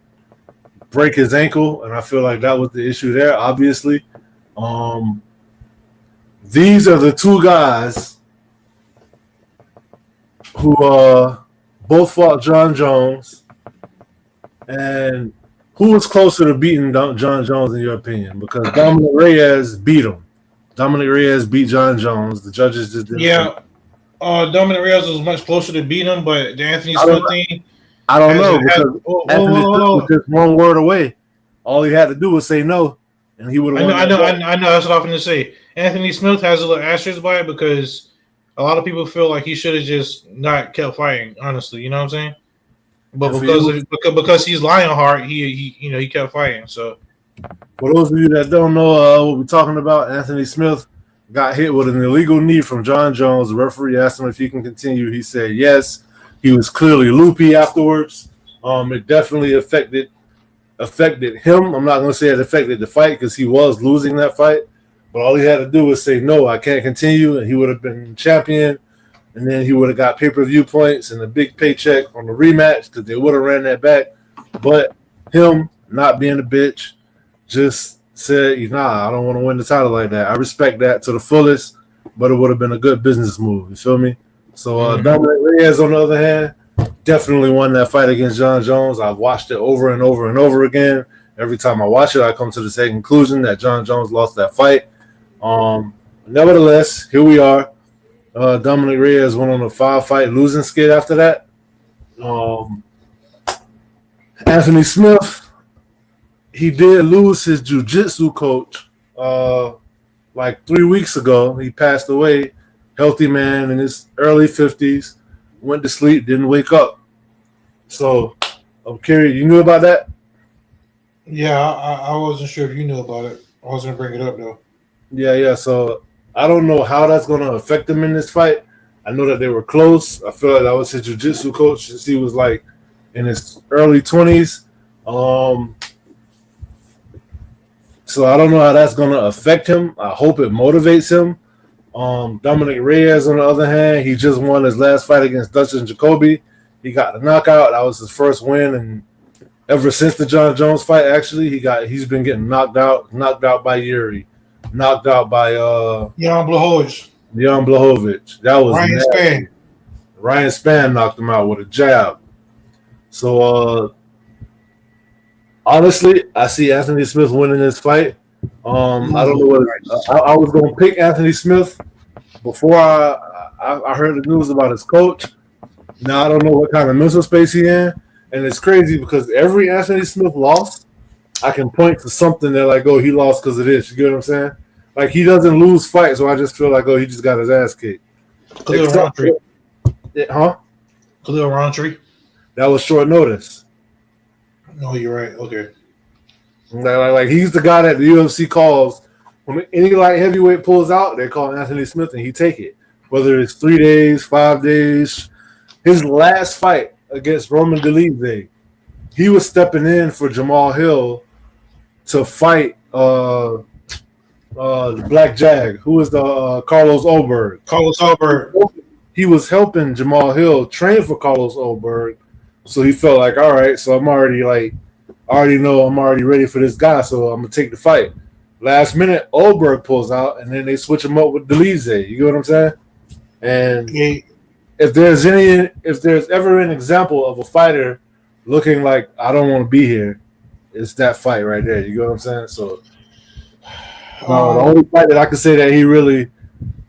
break his ankle, and I feel like that was the issue there, obviously. These are the two guys who both fought John Jones. And who was closer to beating John Jones in your opinion? Because Dominic Reyes beat him. Dominic Reyes beat John Jones. The judges just didn't. Yeah. Dominic Reyes was much closer to beat him, but the Anthony Smith thing. I don't know because Anthony Smith was just one word away. All he had to do was say no, and he would have won. I know. That's what I'm going to say. Anthony Smith has a little asterisk by it because a lot of people feel like he should have just not kept fighting. Honestly, you know what I'm saying? But because he's Lionheart, he kept fighting. So For those of you that don't know what we're talking about, Anthony Smith got hit with an illegal knee from John Jones. The referee asked him if he can continue. He said yes. He was clearly loopy afterwards. It definitely affected him. I'm not going to say it affected the fight because he was losing that fight. But all he had to do was say, no, I can't continue, and he would have been champion. And then he would have got pay-per-view points and a big paycheck on the rematch because they would have ran that back. But him not being a bitch just said, nah, I don't want to win the title like that. I respect that to the fullest, but it would have been a good business move. You feel me? So Dominic Reyes, on the other hand, definitely won that fight against John Jones. I've watched it over and over and over again. Every time I watch it, I come to the same conclusion that John Jones lost that fight. Nevertheless, here we are. Dominic Reyes went on a 5-fight losing skid after that. Anthony Smith, he did lose his jiu-jitsu coach like 3 weeks ago. He passed away, healthy man in his early 50s, went to sleep, didn't wake up. So I'm curious, you knew about that? Yeah, I wasn't sure if you knew about it. I was going to bring it up, though. Yeah. So I don't know how that's going to affect him in this fight. I know that they were close. I feel like that was his jiu-jitsu coach since he was like in his early 20s. So I don't know how that's going to affect him. I hope it motivates him. Dominic Reyes, on the other hand, he just won his last fight against Dustin Jacoby. He got the knockout. That was his first win, and ever since the John Jones fight, actually, he's been getting knocked out by Yuri, knocked out by Jan Blachowicz. That was Ryan Spann. Ryan Spann knocked him out with a jab. So honestly, I see Anthony Smith winning this fight. I don't know what I was going to pick Anthony Smith before I heard the news about his coach. Now I don't know what kind of mental space he in, and it's crazy because every Anthony Smith loss, I can point to something that like, oh, he lost because of this. You get what I'm saying? Like he doesn't lose fights, so I just feel like, oh, he just got his ass kicked. Khalil Rountree. Huh? Khalil Rountree. That was short notice. No, you're right. Okay. Like he's the guy that the UFC calls when any light heavyweight pulls out. They call Anthony Smith and he take it, whether it's 3 days, 5 days. His last fight against Roman Dolidze, he was stepping in for Jamal Hill to fight the Black Jag, who was the Carlos Oberg. He was helping Jamal Hill train for Carlos Oberg, so he felt like, all right, so I'm already ready for this guy, so I'm gonna take the fight. Last minute, Oberg pulls out, and then they switch him up with Dolidze. You get what I'm saying? And if there's ever an example of a fighter looking like I don't want to be here, it's that fight right there. You get what I'm saying? So the only fight that I could say that he really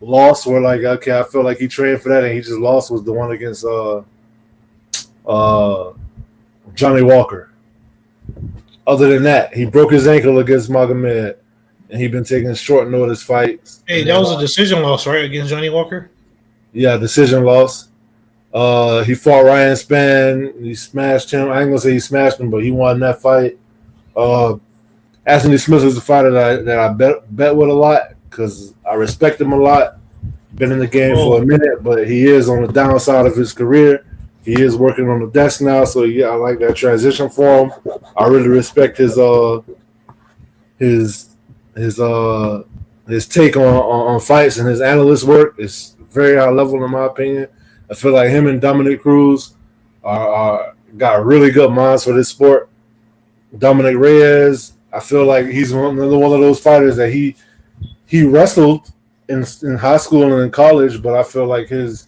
lost, where like, okay, I feel like he trained for that and he just lost, was the one against Johnny Walker. Other than that, he broke his ankle against Magomed, and he's been taking short notice fights. Hey, that was a decision loss, right, against Johnny Walker? Yeah, decision loss. He fought Ryan Spann. He smashed him. I ain't gonna say he smashed him, but he won that fight. Anthony Smith is a fighter that I bet with a lot because I respect him a lot. Been in the game for a minute, but he is on the downside of his career. He is working on the desk now, so yeah, I like that transition for him. I really respect his take on fights, and his analyst work is very high level in my opinion. I feel like him and Dominic Cruz are got really good minds for this sport. Dominic Reyes, I feel like he's another one of those fighters that he wrestled in high school and in college, but I feel like his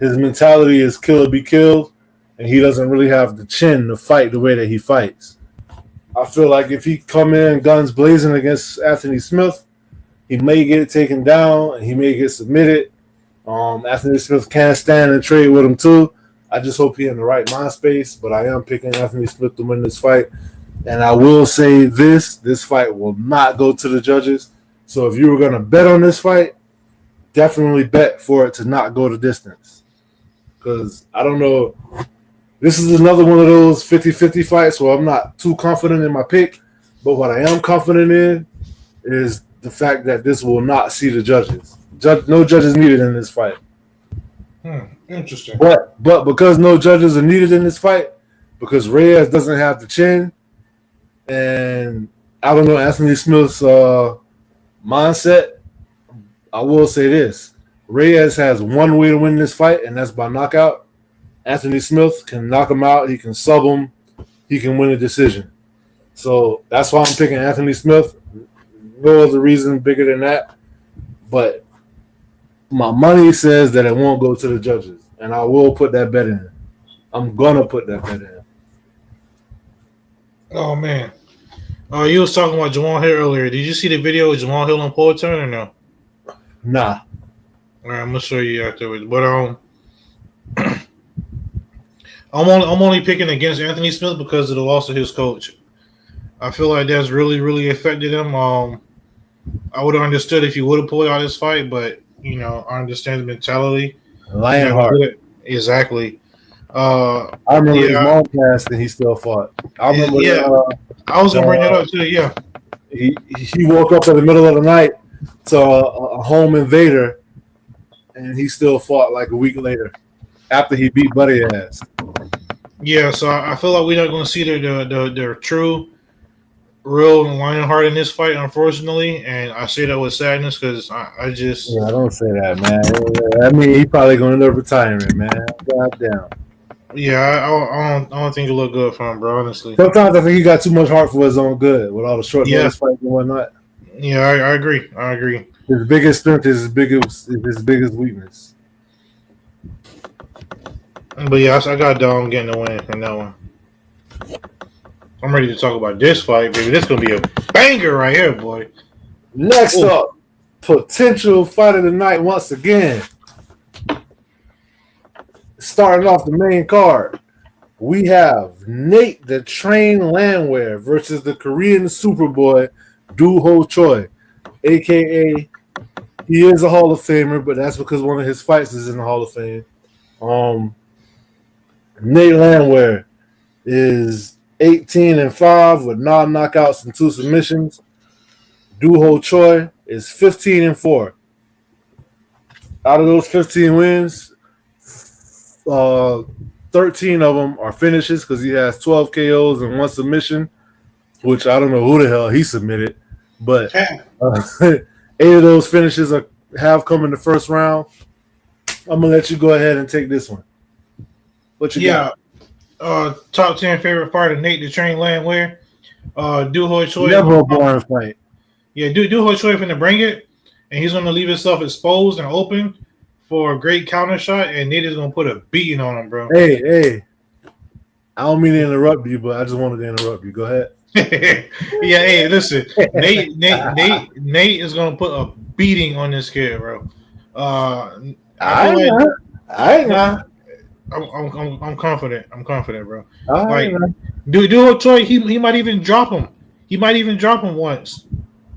mentality is kill or be killed, and he doesn't really have the chin to fight the way that he fights. I feel like if he come in guns blazing against Anthony Smith, he may get taken down and he may get submitted. Anthony Smith can stand and trade with him too. I just hope he's in the right mind space, but I am picking Anthony Smith to win this fight. And I will say this fight will not go to the judges. So if you were going to bet on this fight, definitely bet for it to not go the distance. Because I don't know. This is another one of those 50-50 fights where I'm not too confident in my pick. But what I am confident in is the fact that this will not see the judges. No judges needed in this fight. Interesting. But because no judges are needed in this fight, because Reyes doesn't have the chin, and I don't know Anthony Smith's mindset, I will say this. Reyes has one way to win this fight, and that's by knockout. Anthony Smith can knock him out. He can sub him. He can win a decision. So that's why I'm picking Anthony Smith. No other reason bigger than that. But my money says that it won't go to the judges, and I will put that bet in. I'm going to put that bet in. Oh, man. You was talking about Jamal Hill earlier. Did you see the video with Jamal Hill and Paul Turner or no? Nah. All right, I'm going to show you afterwards. But I'm only picking against Anthony Smith because of the loss of his coach. I feel like that's really, really affected him. I would have understood if he would have pulled out his fight, but, you know, I understand the mentality. Lionheart. Exactly. I remember his mom passed and he still fought. I remember. I was going to bring that up too, yeah. He woke up in the middle of the night to a home invader, and he still fought like a week later after he beat Buddy ass. Yeah, so I feel like we're not going to see their true, real Lionheart in this fight, unfortunately, and I say that with sadness because I just... Yeah, don't say that, man. I mean, he probably going to end up retiring, man. Goddamn. Yeah, I don't think it look good for him, bro, honestly. Sometimes I think he got too much heart for his own good with all the short notice fights and whatnot. Yeah, I agree. His biggest strength is his biggest weakness. But yeah, I got Dom getting the win in that one. I'm ready to talk about this fight, baby. This is gonna be a banger right here, boy. Next up, potential fight of the night once again. Starting off the main card, we have Nate the Train Landwehr versus the Korean Superboy Do Ho Choi, a.k.a. he is a Hall of Famer, but that's because one of his fights is in the Hall of Fame. Nate Landwehr is 18-5 with 9 knockouts and 2 submissions. Do Ho Choi is 15-4. Out of those 15 wins, 13 of them are finishes because he has 12 KOs and 1 submission, which I don't know who the hell he submitted, but 8 of those finishes have come in the first round. I'm gonna let you go ahead and take this one. What you got? Top 10 favorite fighter, Nate the Train Landwehr. Do Ho Choi. Never a boring fight. Yeah, Do Ho Choi finna bring it, and he's gonna leave himself exposed and open for a great counter shot, and Nate is gonna put a beating on him, bro. Hey, I don't mean to interrupt you, but I just wanted to interrupt you. Go ahead. Yeah, hey, listen, Nate is gonna put a beating on this kid, bro. I'm confident. I'm confident, bro. Like, Do Ho Choi, he might even drop him. He might even drop him once,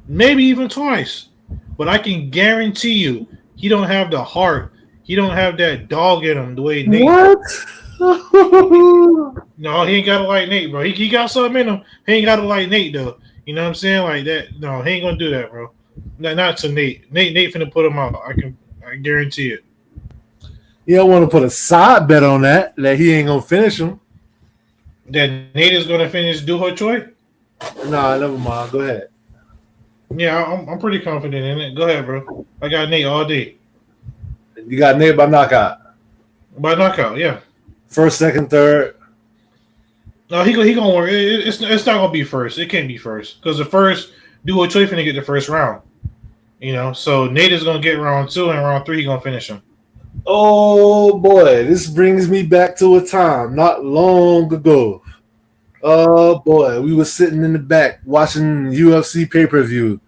maybe even twice. But I can guarantee you, he don't have the heart. He don't have that dog in him the way Nate. What? No, he ain't got to like Nate, bro. He got something in him. He ain't got to like Nate, though. You know what I'm saying? Like that. No, he ain't gonna do that, bro. Not to Nate. Nate finna put him out. I guarantee it. You don't want to put a side bet on that he ain't gonna finish him. That Nate is gonna finish Do Ho Choi? Nah, never mind. Go ahead. Yeah, I'm pretty confident in it. Go ahead, bro. I got Nate all day. You got Nate by knockout. By knockout, yeah. First, second, third. No, he gonna work. It's not gonna be first. It can't be first because the first Do Ho Choi finna get the first round. You know, so Nate is gonna get round 2 and round 3 he gonna finish him. Oh boy, this brings me back to a time not long ago. Oh boy, we were sitting in the back watching UFC pay-per-view.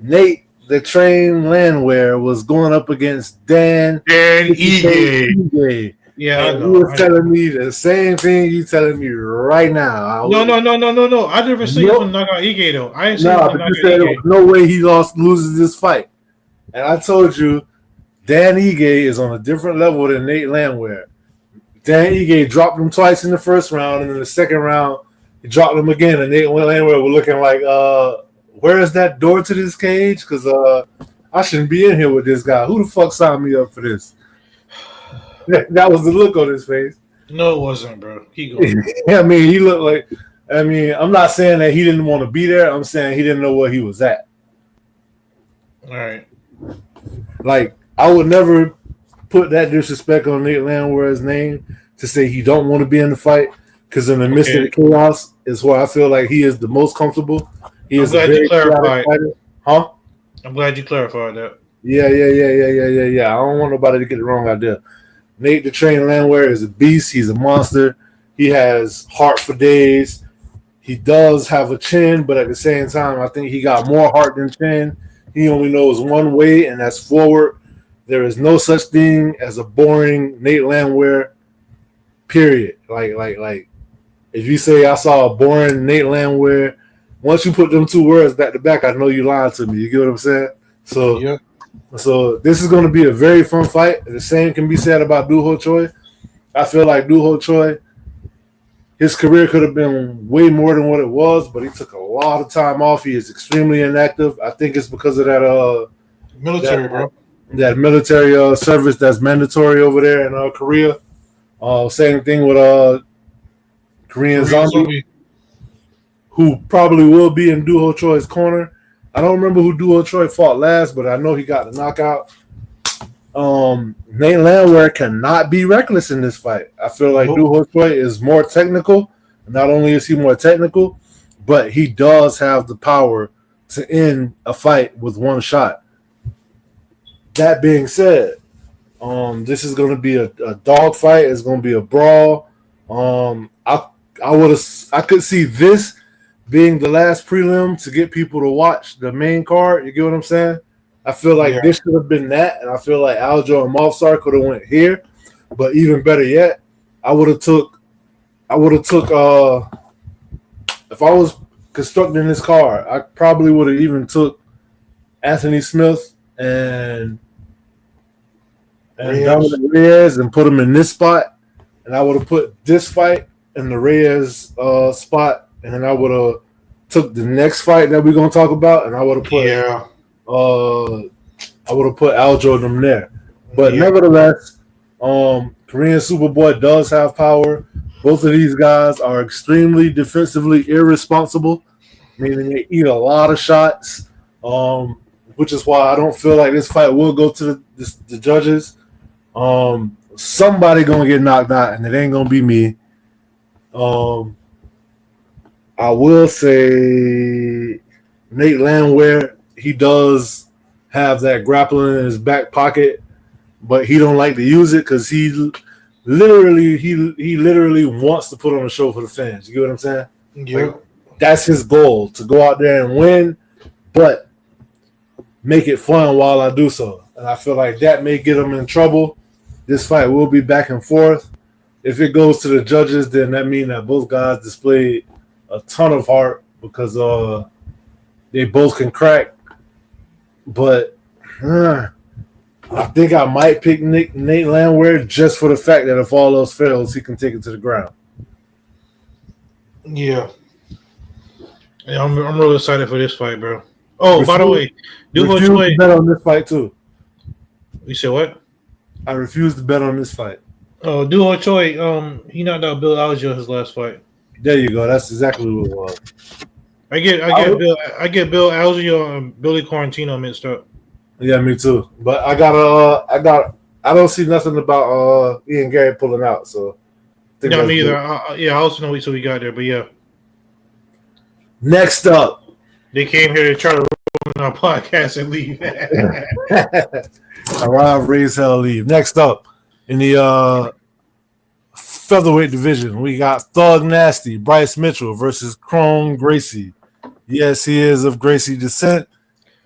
Nate the Train Landwehr was going up against Dan Ige. Yeah, and you were telling me the same thing you telling me right now. No. I never said you gonna knock out Ige though. I ain't saying but you said there was no way he loses this fight. And I told you Dan Ige is on a different level than Nate Landwehr. Dan Ige dropped him twice in the first round, and in the second round, He dropped him again, and Nate Landwehr were looking like, where is that door to this cage? Because I shouldn't be in here with this guy. Who the fuck signed me up for this? That was the look on his face. No, it wasn't, bro. He goes. I mean, he looked like. I mean, I'm not saying that he didn't want to be there. I'm saying he didn't know where he was at. All right. Like, I would never put that disrespect on Nate Landwehr's name to say he don't want to be in the fight, because in the midst of the chaos is where I feel like he is the most comfortable. He is glad you clarified. Huh? I'm glad you clarified that. Yeah. I don't want nobody to get the wrong idea. Nate the Train Landwehr is a beast. He's a monster. He has heart for days. He does have a chin, but at the same time, I think he got more heart than chin. He only knows one way, and that's forward. There is no such thing as a boring Nate Landwehr, period. Like, if you say I saw a boring Nate Landwehr, once you put them two words back to back, I know you lied to me. You get what I'm saying? So, yeah. So this is going to be a very fun fight. The same can be said about Doo Ho Choi. I feel like Doo Ho Choi, his career could have been way more than what it was, but he took a lot of time off. He is extremely inactive. I think it's because of that military, bro. That military service that's mandatory over there in Korea. Same thing with Korean Zombie, who probably will be in Doo Ho Choi's corner. I don't remember who Doo Ho Choi fought last, but I know he got the knockout. Nate Landwehr cannot be reckless in this fight. I feel like Doo Ho Choi is more technical. Not only is he more technical, but he does have the power to end a fight with one shot. That being said, this is going to be a dog fight. It's going to be a brawl. I could see this being the last prelim to get people to watch the main card. You get what I'm saying? I feel like this should have been that, and I feel like Aljo and Mofsar could have went here. But even better yet, I would have took if I was constructing this card, I probably would have even took Anthony Smith and Dominic Reyes and put them in this spot, and I would have put this fight in the Reyes spot, and then I would have took the next fight that we're gonna talk about, and I would have put Aljo them there. But nevertheless, Korean Superboy does have power. Both of these guys are extremely defensively irresponsible, meaning they eat a lot of shots, which is why I don't feel like this fight will go to the judges. Somebody gonna get knocked out, and it ain't gonna be me. I will say Nate Landwehr, he does have that grappling in his back pocket, but he don't like to use it because he literally wants to put on a show for the fans. You get what I'm saying? Yeah. Like, that's his goal, to go out there and win, but make it fun while I do so. And I feel like that may get him in trouble. This fight will be back and forth. If it goes to the judges, then that means that both guys displayed a ton of heart because they both can crack. But I think I might pick Nate Landwehr just for the fact that if all else fails, he can take it to the ground. Yeah, I'm really excited for this fight, bro. Oh, by the way, Doo Ho Choi bet on this fight too. You said what? I refuse to bet on this fight. Oh, Doo Ho Choi, he knocked out Bill Algeo his last fight. There you go. That's exactly what it was. I get Bill Algeo and Billy Quarantino mixed up. Yeah, me too. But I don't see nothing about Ian Gary pulling out. So no, me either. I also know we got there, but yeah. Next up, they came here to try to ruin our podcast and leave. Arrive, raise hell, leave. Next up, in the featherweight division, we got Thug Nasty, Bryce Mitchell versus Chrome Gracie. Yes, he is of Gracie descent.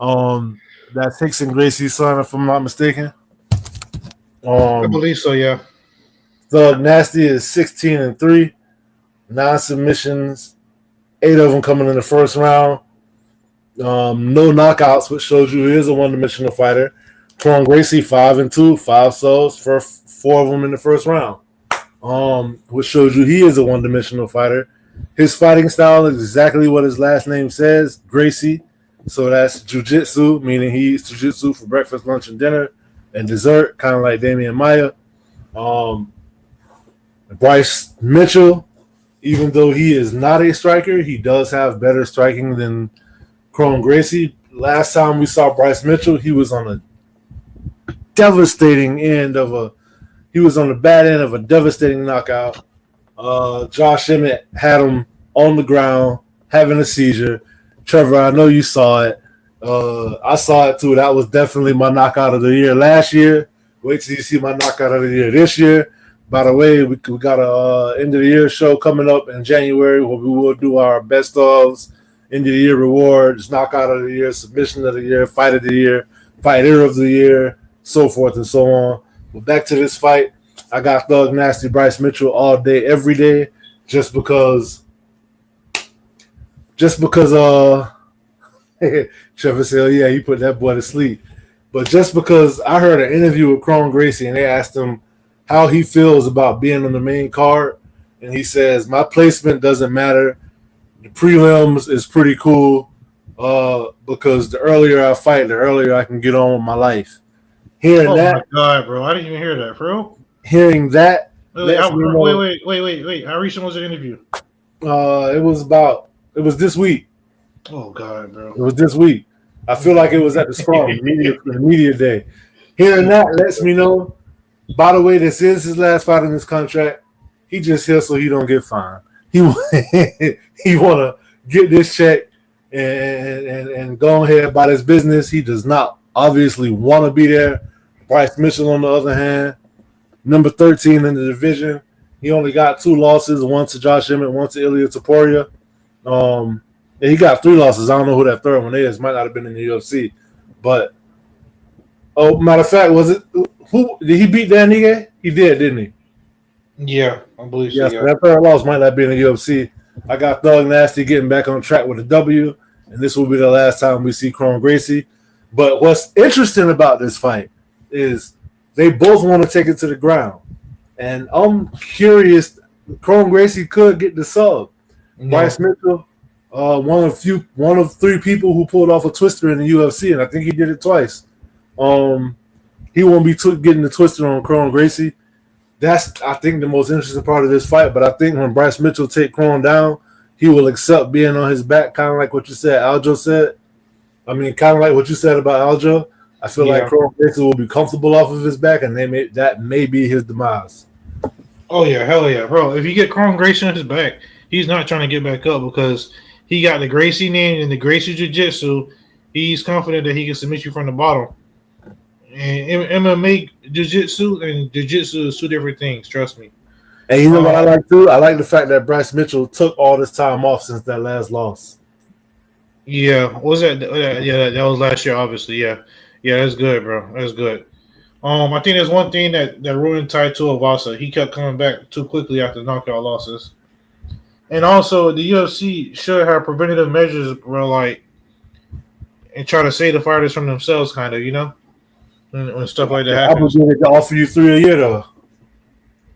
That's Hickson Gracie's son, if I'm not mistaken. I believe so, yeah. Thug Nasty is 16-3, 9 submissions, 8 of them coming in the first round. No knockouts, which shows you he is a one-dimensional fighter. Chrome Gracie 5-2, 5 subs for 4 of them in the first round. Which shows you he is a one-dimensional fighter. His fighting style is exactly what his last name says, Gracie. So that's jiu-jitsu, meaning he eats jiu-jitsu for breakfast, lunch, and dinner, and dessert, kind of like Damian Maia. Bryce Mitchell, even though he is not a striker, he does have better striking than Chrome Gracie. Last time we saw Bryce Mitchell, he was on a devastating end of a – he was on the bad end of a devastating knockout. Josh Emmett had him on the ground having a seizure. Trevor, I know you saw it. I saw it too. That was definitely my knockout of the year last year. Wait till you see my knockout of the year this year. By the way, we got a end of the year show coming up in January where we will do our best ofs, end of the year rewards, knockout of the year, submission of the year, fight of the year, fighter of the year, so forth and so on. But back to this fight. I got Thug Nasty Bryce Mitchell all day, every day, just because Trevor said, yeah, he put that boy to sleep. But just because I heard an interview with Chrome Gracie and they asked him how he feels about being on the main card, and he says, my placement doesn't matter. The prelims is pretty cool because the earlier I fight, the earlier I can get on with my life. Hearing that, my God, bro, I didn't even hear that, bro. Hearing that, wait. How recent was the interview? It was this week. Oh God, bro. It was this week. I feel like it was at the Scrum media day. Hearing that lets me know. By the way, this is his last fight in this contract. He just here so he don't get fined. He want to get this check and go ahead about his business. He does not obviously want to be there. Bryce Mitchell, on the other hand, number 13 in the division. He only got 2 losses, one to Josh Emmett, one to Ilya Taporia. And he got 3 losses. I don't know who that third one is. Might not have been in the UFC. But, matter of fact, was it who did he beat Dan Ige? He did, didn't he? Yeah, I believe so. Yeah, so that third loss might not be in the UFC. I got Thug Nasty getting back on track with a W, and this will be the last time we see Chrome Gracie. But what's interesting about this fight is they both want to take it to the ground. And I'm curious, Chrome Gracie could get the sub. No. Bryce Mitchell, one of 3 people who pulled off a twister in the UFC, and I think he did it twice. He won't be getting the twister on Chrome Gracie. That's, I think, the most interesting part of this fight. But I think when Bryce Mitchell take Chrome down, he will accept being on his back, kind of like what you said, Aljo said. I mean, kind of like what you said about Aljo. I feel like Chrome Gracie will be comfortable off of his back, and that may be his demise. Oh, yeah, hell yeah, bro. If you get Chrome Gracie on his back, he's not trying to get back up because he got the Gracie name and the Gracie Jiu-Jitsu. He's confident that he can submit you from the bottom. And MMA Jiu-Jitsu and Jiu-Jitsu is 2 different things, trust me. And you know what I like, too? I like the fact that Bryce Mitchell took all this time off since that last loss. Yeah, what was that? Yeah, that was last year, obviously, yeah. Yeah, that's good, bro. That's good. I think there's one thing that ruined Tai Tuivasa. He kept coming back too quickly after knockout losses. And also, the UFC should have preventative measures, bro, and try to save the fighters from themselves, kind of, you know? When stuff like that happens. They're obligated to offer you 3 a year, though.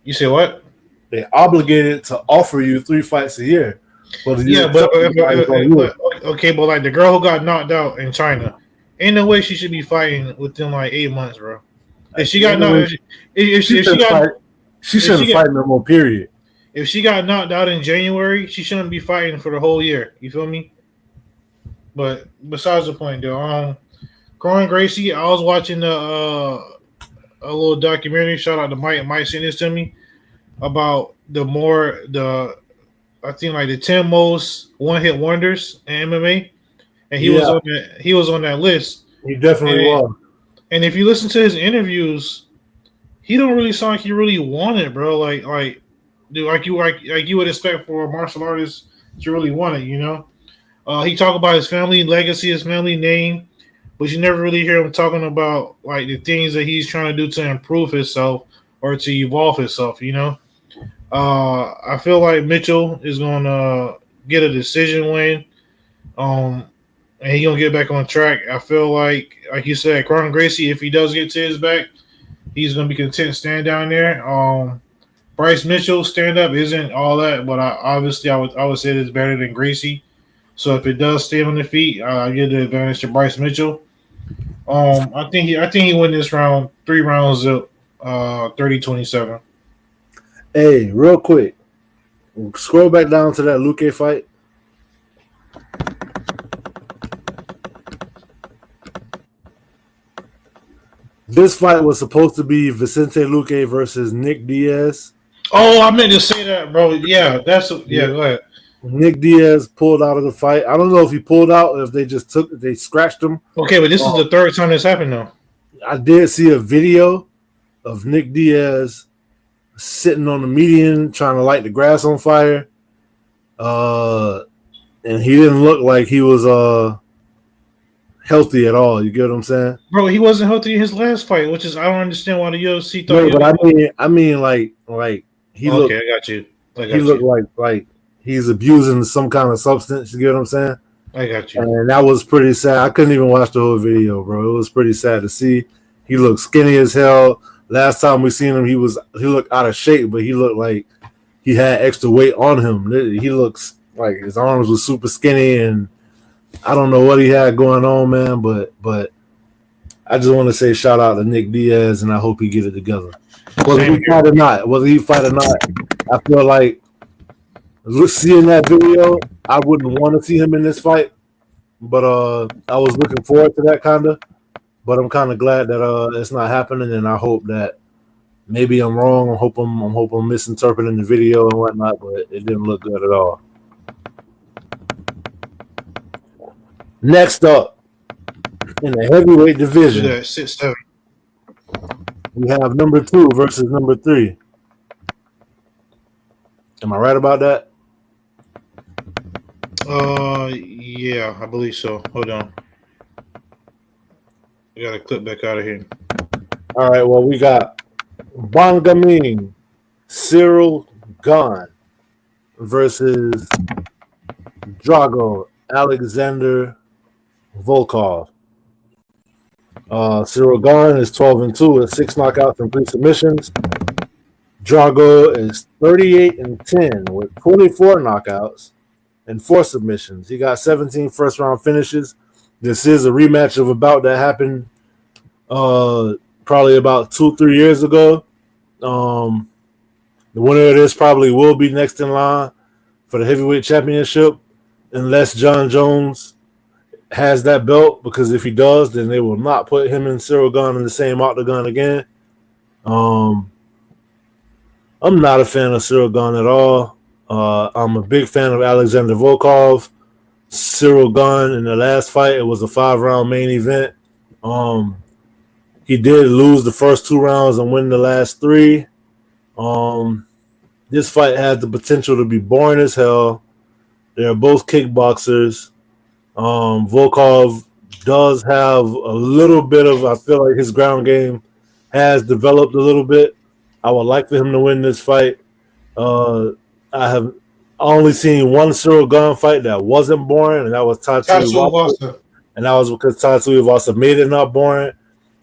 You say what? They're obligated to offer you 3 fights a year. But like the girl who got knocked out in China, ain't no way she should be fighting within 8 months, bro. If she got knocked, she shouldn't fight no more. Period. If she got knocked out in January, she shouldn't be fighting for the whole year. You feel me? But besides the point, though, Chrome Gracie, I was watching a little documentary. Shout out to Mike. Mike sent this to me about the 10 most one-hit wonders in MMA, and he was on that list. He definitely was. And if you listen to his interviews, he don't really sound like he really want it, bro. Like you would expect for a martial artist to really want it, you know. He talk about his family legacy, his family name, but you never really hear him talking about the things that he's trying to do to improve himself or to evolve himself, you know. I feel like Mitchell is gonna get a decision win, and he's gonna get back on track. I feel like you said, Chrome Gracie, if he does get to his back, he's gonna be content staying down there. Bryce Mitchell stand up isn't all that, but I would say it's better than Gracie. So if it does stay on the feet, I give the advantage to Bryce Mitchell. I think he win this round, 3 rounds up, 30-27. Hey, real quick, scroll back down to that Luque fight. This fight was supposed to be Vicente Luque versus Nick Diaz. Oh, I meant to say that, bro. Yeah, go ahead. Nick Diaz pulled out of the fight. I don't know if he pulled out or if they scratched him. Okay, but this is the third time this happened, though. I did see a video of Nick Diaz sitting on the median trying to light the grass on fire. And he didn't look like he was healthy at all. You get what I'm saying? Bro, he wasn't healthy in his last fight, which is I don't understand why the UFC thought. No, but I mean like he looked. Okay, I got you. He looked like he's abusing some kind of substance. You get what I'm saying? I got you. And that was pretty sad. I couldn't even watch the whole video, bro. It was pretty sad to see. He looked skinny as hell. Last time we seen him, he looked out of shape, but he looked like he had extra weight on him. He looks like his arms were super skinny, and I don't know what he had going on, man. But I just want to say shout out to Nick Diaz, and I hope he get it together. Whether he fight or not, I feel like seeing that video, I wouldn't want to see him in this fight. But I was looking forward to that kind of. But I'm kind of glad that it's not happening, and I hope that maybe I'm wrong. I hope I'm misinterpreting the video and whatnot, but it didn't look good at all. Next up, in the heavyweight division, 6'7". we have number 2 versus number 3. Am I right about that? Yeah, I believe so. Hold on. I got to clip back out of here. All right, well, we got Bongamin Cyril Gane versus Drago Alexander Volkov. Cyril Gane is 12-2 with 6 knockouts and 3 submissions. Drago is 38-10 with 24 knockouts and 4 submissions. He got 17 first-round finishes. This is a rematch of a bout that happened probably about 2-3 years ago. The winner of this probably will be next in line for the heavyweight championship unless John Jones has that belt, because if he does, then they will not put him and Cyril Gane in the same octagon again. I'm not a fan of Cyril Gane at all. I'm a big fan of Alexander Volkov. Cyril Gane in the last fight, it was a 5-round main event. He did lose the first 2 rounds and win the last 3. This fight has the potential to be boring as hell. They're both kickboxers. Volkov does have a little bit of, I feel like his ground game has developed a little bit. I would like for him to win this fight. I have only seen one Cyril Gane fight that wasn't boring, and that was Tatsu Iwasa. And that was because Tatsu Iwasa made it not boring.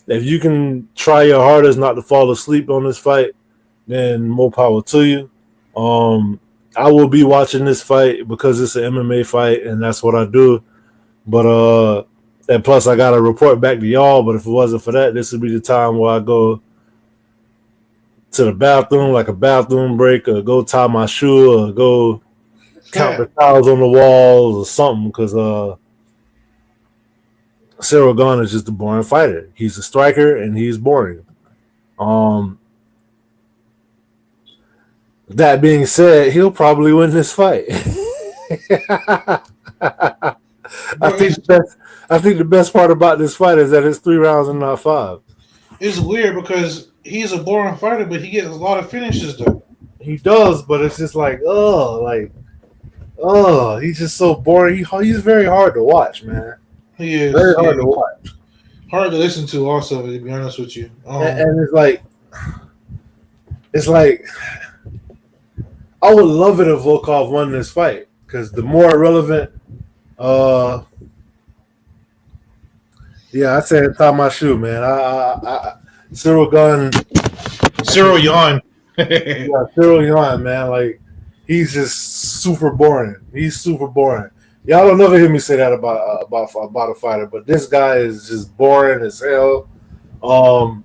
If you can try your hardest not to fall asleep on this fight, then more power to you. I will be watching this fight because it's an MMA fight, and that's what I do. But and plus I gotta report back to y'all. But if it wasn't for that, this would be the time where I go to the bathroom, like a bathroom break, or go tie my shoe, or go count the tiles on the walls or something, because Cyril Gane is just a boring fighter. He's a striker and he's boring. That being said, he'll probably win this fight. I think the best part about this fight is that it's 3 rounds and not 5. It's weird because he's a boring fighter, but he gets a lot of finishes though. He does, but it's just like, he's just so boring. He's very hard to watch, man. He is very hard to watch. Hard to listen to, also, to be honest with you. And it's like, I would love it if Volkov won this fight, because the more irrelevant, I said tie my shoe, man. Cyril Gane. Cyril yawn. Yeah, Cyril Gahn, man, like he's just super boring. He's super boring. Y'all don't never hear me say that about a fighter, but this guy is just boring as hell. Um,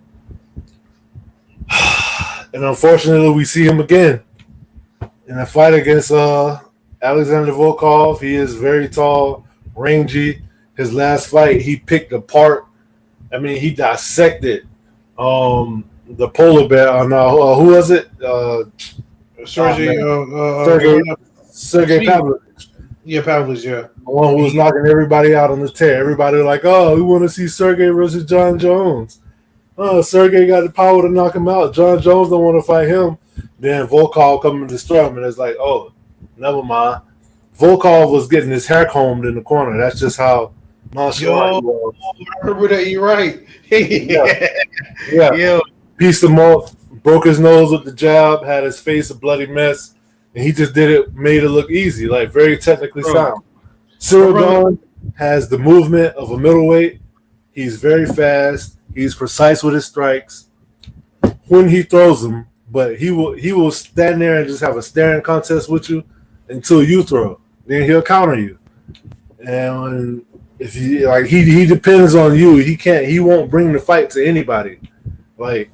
and unfortunately, we see him again in a fight against Alexander Volkov. He is very tall, rangy. His last fight, he picked apart. I mean, he dissected the polar bear. Who was it? Sergey Pavlovich. Yeah, Pavlovich, yeah. The one who was knocking everybody out on the tear. Everybody was like, oh, we want to see Sergey versus John Jones. Oh, Sergey got the power to knock him out. John Jones don't want to fight him. Then Volkov come and destroy him, and it's like, oh, never mind. Volkov was getting his hair combed in the corner. That's just how nonchalant he was. I remember that. You're right. Yeah. Pieced him off, broke his nose with the jab, had his face a bloody mess, and he just did it, made it look easy, like very technically sound. Cyril Gahn has the movement of a middleweight. He's very fast. He's precise with his strikes when he throws them, but he will stand there and just have a staring contest with you until you throw. Then he'll counter you. And if you like, he depends on you. He won't bring the fight to anybody. Like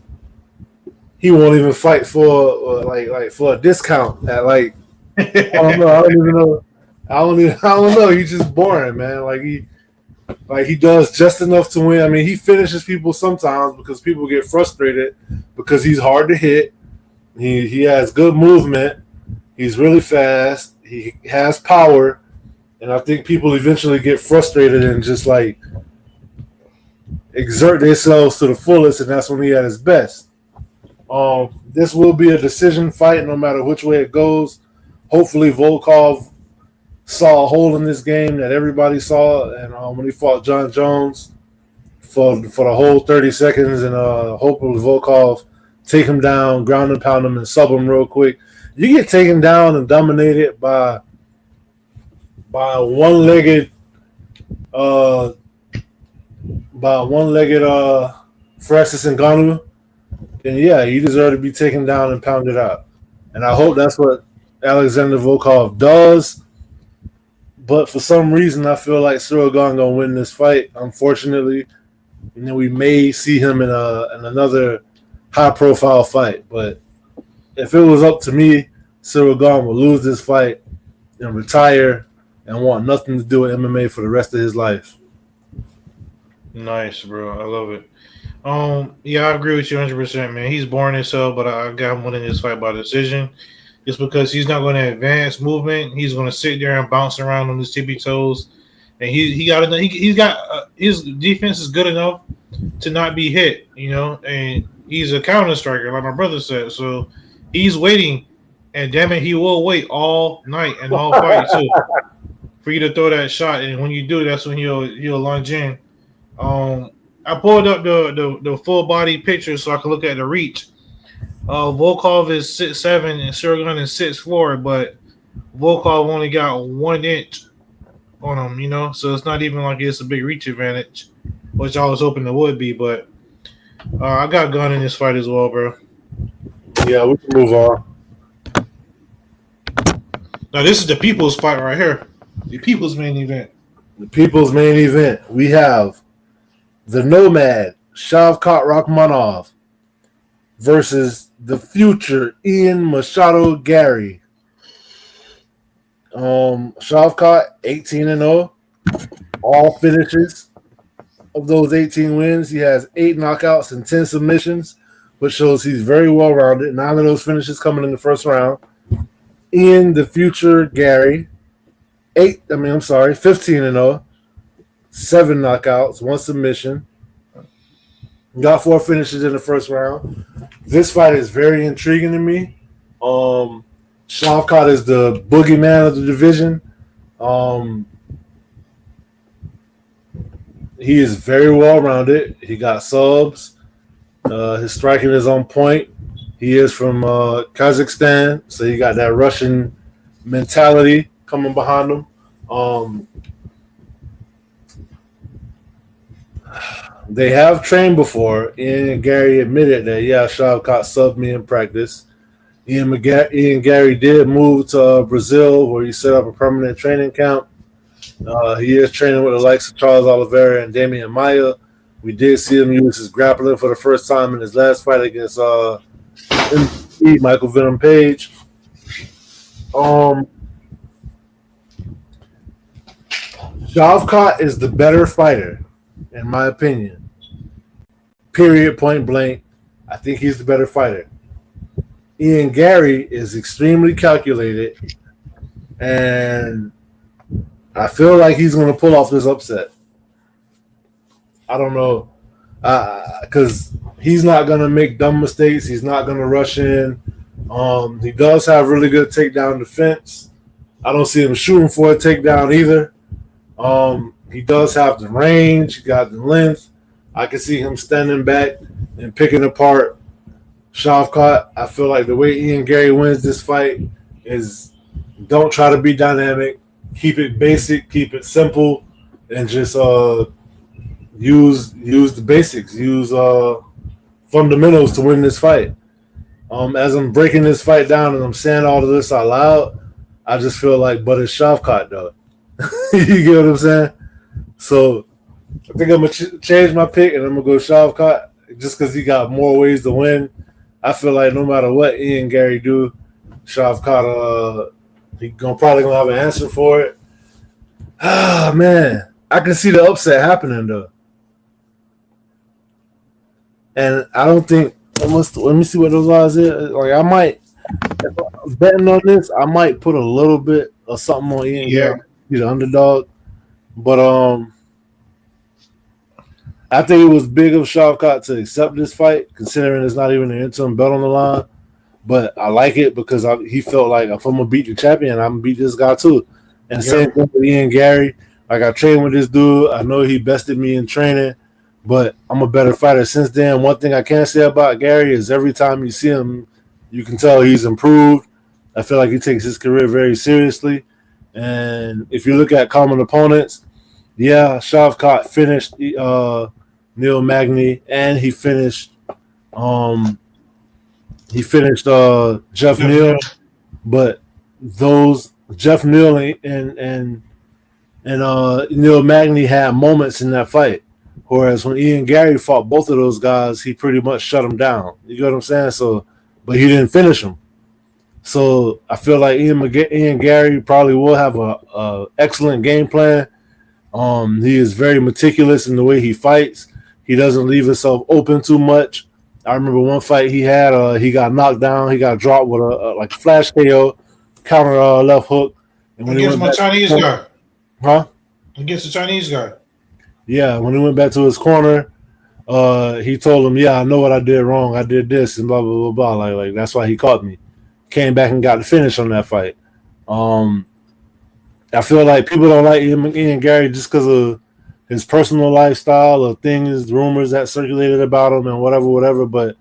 he won't even fight for like for a discount at like I don't know. I don't even know. I don't know. He's just boring, man. Like he does just enough to win. I mean, he finishes people sometimes because people get frustrated because he's hard to hit. He has good movement. He's really fast. He has power, and I think people eventually get frustrated and just like exert themselves to the fullest, and that's when he at his best. This will be a decision fight, no matter which way it goes. Hopefully, Volkov saw a hole in this game that everybody saw, and when he fought John Jones for the whole 30 seconds, and hopefully Volkov take him down, ground and pound him, and sub him real quick. You get taken down and dominated by a one-legged Francis Ngannou, then yeah, you deserve to be taken down and pounded out. And I hope that's what Alexander Volkov does. But for some reason, I feel like Cyril Gahn gonna win this fight, unfortunately. And then we may see him in another high-profile fight. But if it was up to me, Cyril Gahn would lose this fight and retire and want nothing to do with MMA for the rest of his life. Nice, bro. I love it. Yeah, I agree with you 100%, man. He's boring as hell, but I got him winning this fight by decision. Just because he's not going to advance movement, he's going to sit there and bounce around on his tippy toes, and he's got his defense is good enough to not be hit, you know. And he's a counter striker, like my brother said. So he's waiting, and damn it, he will wait all night and all fight too for you to throw that shot. And when you do, that's when he'll lunge in. I pulled up the full body picture so I can look at the reach. Volkov is 6'7" and Cyril Gahn is 6'4", but Volkov only got 1 inch on him, you know, so it's not even like it's a big reach advantage, which I was hoping it would be. But I got Gahn in this fight as well, bro. Yeah, we can move on. Now this is the people's fight right here, the people's main event. The people's main event. We have the Nomad Shavkat Rakhmonov versus the future Ian Machado Gary. Shavkat 18-0, all finishes. Of those 18 wins, he has 8 knockouts and 10 submissions, which shows he's very well rounded. 9 of those finishes coming in the first round. Ian the future Gary, 15-0, 7 knockouts, 1 submission. Got 4 finishes in the first round. This fight is very intriguing to me. Shavkat is the boogeyman of the division. He is very well rounded. He got subs. His striking is on point. He is from Kazakhstan, so he got that Russian mentality coming behind him. They have trained before, and Gary admitted that, yeah, Shavkat subbed me in practice. Ian Gary did move to Brazil, where he set up a permanent training camp. He is training with the likes of Charles Oliveira and Damian Maia. We did see him use his grappling for the first time in his last fight against Michael Venom Page. Shavkat is the better fighter, in my opinion. Period, point blank. I think he's the better fighter. Ian Gary is extremely calculated, and I feel like he's going to pull off this upset. I don't know, because he's not going to make dumb mistakes. He's not going to rush in. He does have really good takedown defense. I don't see him shooting for a takedown either. He does have the range. He got the length. I can see him standing back and picking apart Shavkat. I feel like the way Ian Gary wins this fight is don't try to be dynamic. Keep it basic. Keep it simple, and just use the basics. Use fundamentals to win this fight. As I'm breaking this fight down and I'm saying all of this out loud, I just feel like, but it's Shavkat though. You get what I'm saying? So I think I'm gonna change my pick and I'm gonna go Shavkat just because he got more ways to win. I feel like no matter what Ian Gary do, Shavkat he probably gonna have an answer for it. Ah man, I can see the upset happening though, and I don't think. Let me see what those odds is. Like I might, if I'm betting on this, I might put a little bit of something on Ian Gary, be the underdog. But I think it was big of Shavkat to accept this fight, considering it's not even an interim belt on the line. But I like it because he felt like if I'm gonna beat the champion, I'm gonna beat this guy too. And same thing with Ian Gary. Like I trained with this dude. I know he bested me in training, but I'm a better fighter since then. One thing I can say about Gary is every time you see him, you can tell he's improved. I feel like he takes his career very seriously. And if you look at common opponents, Shavkat finished Neil Magny, and he finished Jeff Neal. But those Jeff Neal and Neil Magny had moments in that fight. Whereas when Ian Gary fought both of those guys, he pretty much shut them down. You know what I'm saying? So, but he didn't finish them. So I feel like Ian Gary probably will have a excellent game plan. He is very meticulous in the way he fights. He doesn't leave himself open too much. I remember one fight he had. He got knocked down. He got dropped with a flash KO, counter left hook. And when against my Chinese guy. Huh? Against the Chinese guy. Yeah, when he went back to his corner, he told him, I know what I did wrong. I did this and blah, blah, blah, blah. Like that's why he caught me. Came back and got the finish on that fight. I feel like people don't like Ian Gary just because of his personal lifestyle or things, rumors that circulated about him and whatever. But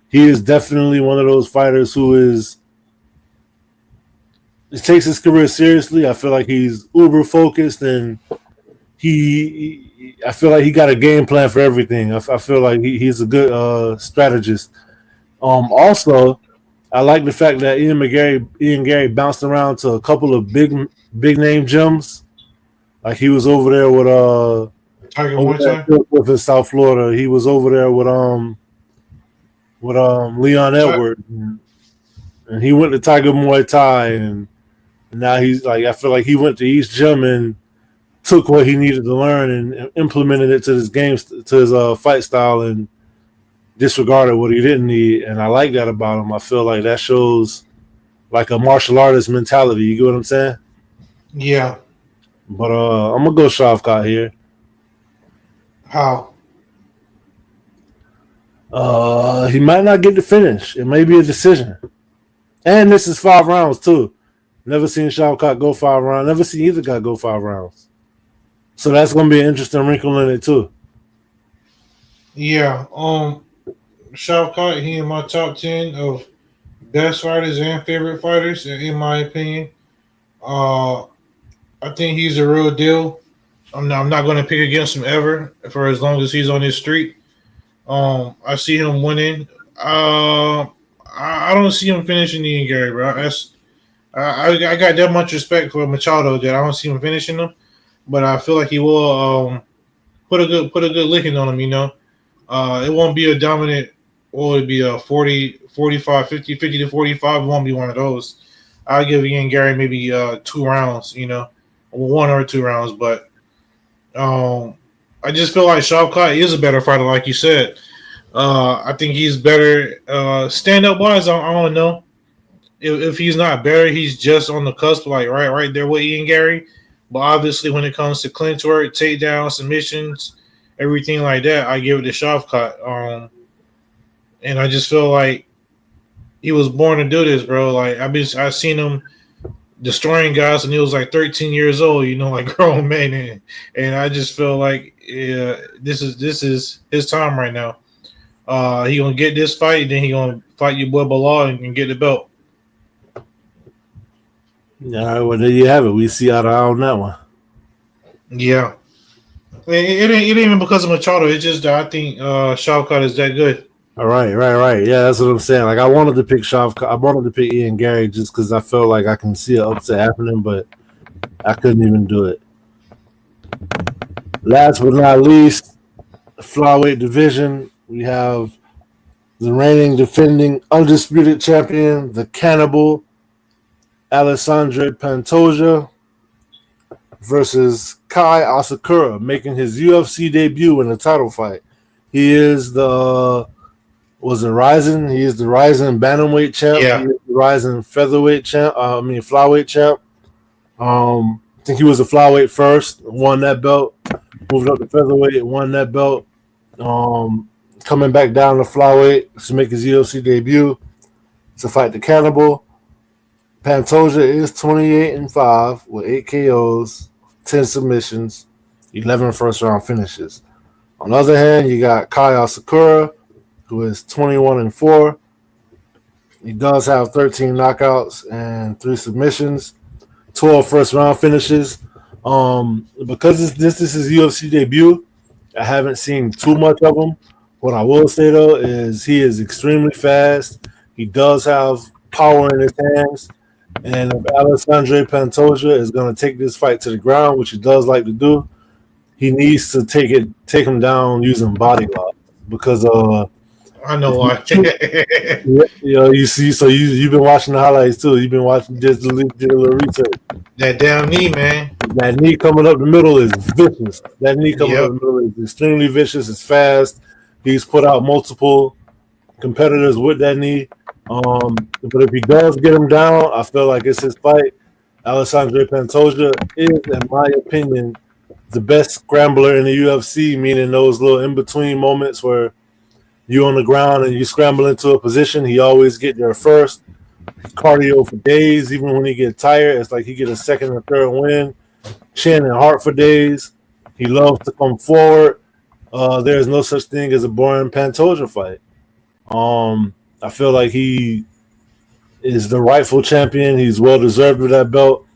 he is definitely one of those fighters who takes his career seriously. I feel like he's uber focused and I feel like he got a game plan for everything. I feel like he's a good strategist. Also, I like the fact that Ian Gary bounced around to a couple of big name gyms. Like he was over there with Tiger Muay Thai in South Florida. He was over there with Leon Edwards, and he went to Tiger Muay Thai, and now he's like, I feel like he went to each gym and took what he needed to learn and implemented it to his game, to his fight style, and disregarded what he didn't need. And I like that about him. I feel like that shows like a martial artist mentality. You get what I'm saying? Yeah. But I'm gonna go Shavkat here. How? He might not get the finish. It may be a decision. And this is 5 rounds too. Never seen Shavkat go 5 rounds. Never seen either guy go 5 rounds. So that's gonna be an interesting wrinkle in it too. Yeah. Shavkat, he in my top 10 of best fighters and favorite fighters, in my opinion. I think he's a real deal. I'm not going to pick against him ever for as long as he's on his streak. I see him winning. I I don't see him finishing Ian Gary, bro. I got that much respect for Machado that I don't see him finishing him, but I feel like he will put a good licking on him. It won't be a dominant. What would it be a 40, 45, 50, 50 to 45? It won't be one of those. I'll give Ian Gary maybe 2 rounds. 1 or 2 rounds, but I just feel like Shavkat is a better fighter, like you said. I think he's better stand up wise. I don't know if he's not better. He's just on the cusp, like right there with Ian Gary. But obviously, when it comes to clinch work, takedown, submissions, everything like that, I give it to Shavkat. And I just feel like he was born to do this, bro. Like I've seen him destroying guys when he was like 13 years old. Like grown man, and I just feel like this is his time right now. He gonna get this fight, then he gonna fight your boy Bilal and get the belt. All right, well, there you have it. We see eye to eye on that one. Yeah, it ain't even because of Machado. It's just that I think Shavkat is that good. All right. Yeah, that's what I'm saying. Like I wanted to pick Shavkat. I wanted to pick Ian Gary just because I felt like I can see an upset happening, but I couldn't even do it. Last but not least, the flyweight division. We have the reigning, defending, undisputed champion, the Cannibal, Alessandro Pantoja, versus Kai Asakura, making his UFC debut in a title fight. He is the Rising? He is the Rising bantamweight champ. Yeah. He is the Rising featherweight champ. Flyweight champ. I think he was a flyweight first, won that belt, moved up to featherweight, won that belt. Coming back down to flyweight to make his UFC debut to fight the Cannibal. Pantoja is 28-5 with 8 KOs, 10 submissions, 11 first-round finishes. On the other hand, you got Kai Asakura, who is 21-4. He does have 13 knockouts and 3 submissions, 12 first-round finishes. Because this is his UFC debut, I haven't seen too much of him. What I will say, though, is he is extremely fast. He does have power in his hands. And if Alessandro Pantoja is going to take this fight to the ground, which he does like to do, he needs to take him down using body lock because I know why. you see, so you've been watching the highlights too. You've been watching did a little research. That damn knee, man. That knee coming up the middle is vicious. That knee coming up the middle is extremely vicious. It's fast. He's put out multiple competitors with that knee. But if he does get him down, I feel like it's his fight. Alessandro Pantoja is, in my opinion, the best scrambler in the UFC, meaning those little in-between moments where you're on the ground and you scramble into a position. He always get there first. Cardio for days. Even when he get tired, it's like he get a second or third win. Chin and heart for days. He loves to come forward. There's no such thing as a boring Pantoja fight. I feel like he is the rightful champion. He's well deserved of that belt.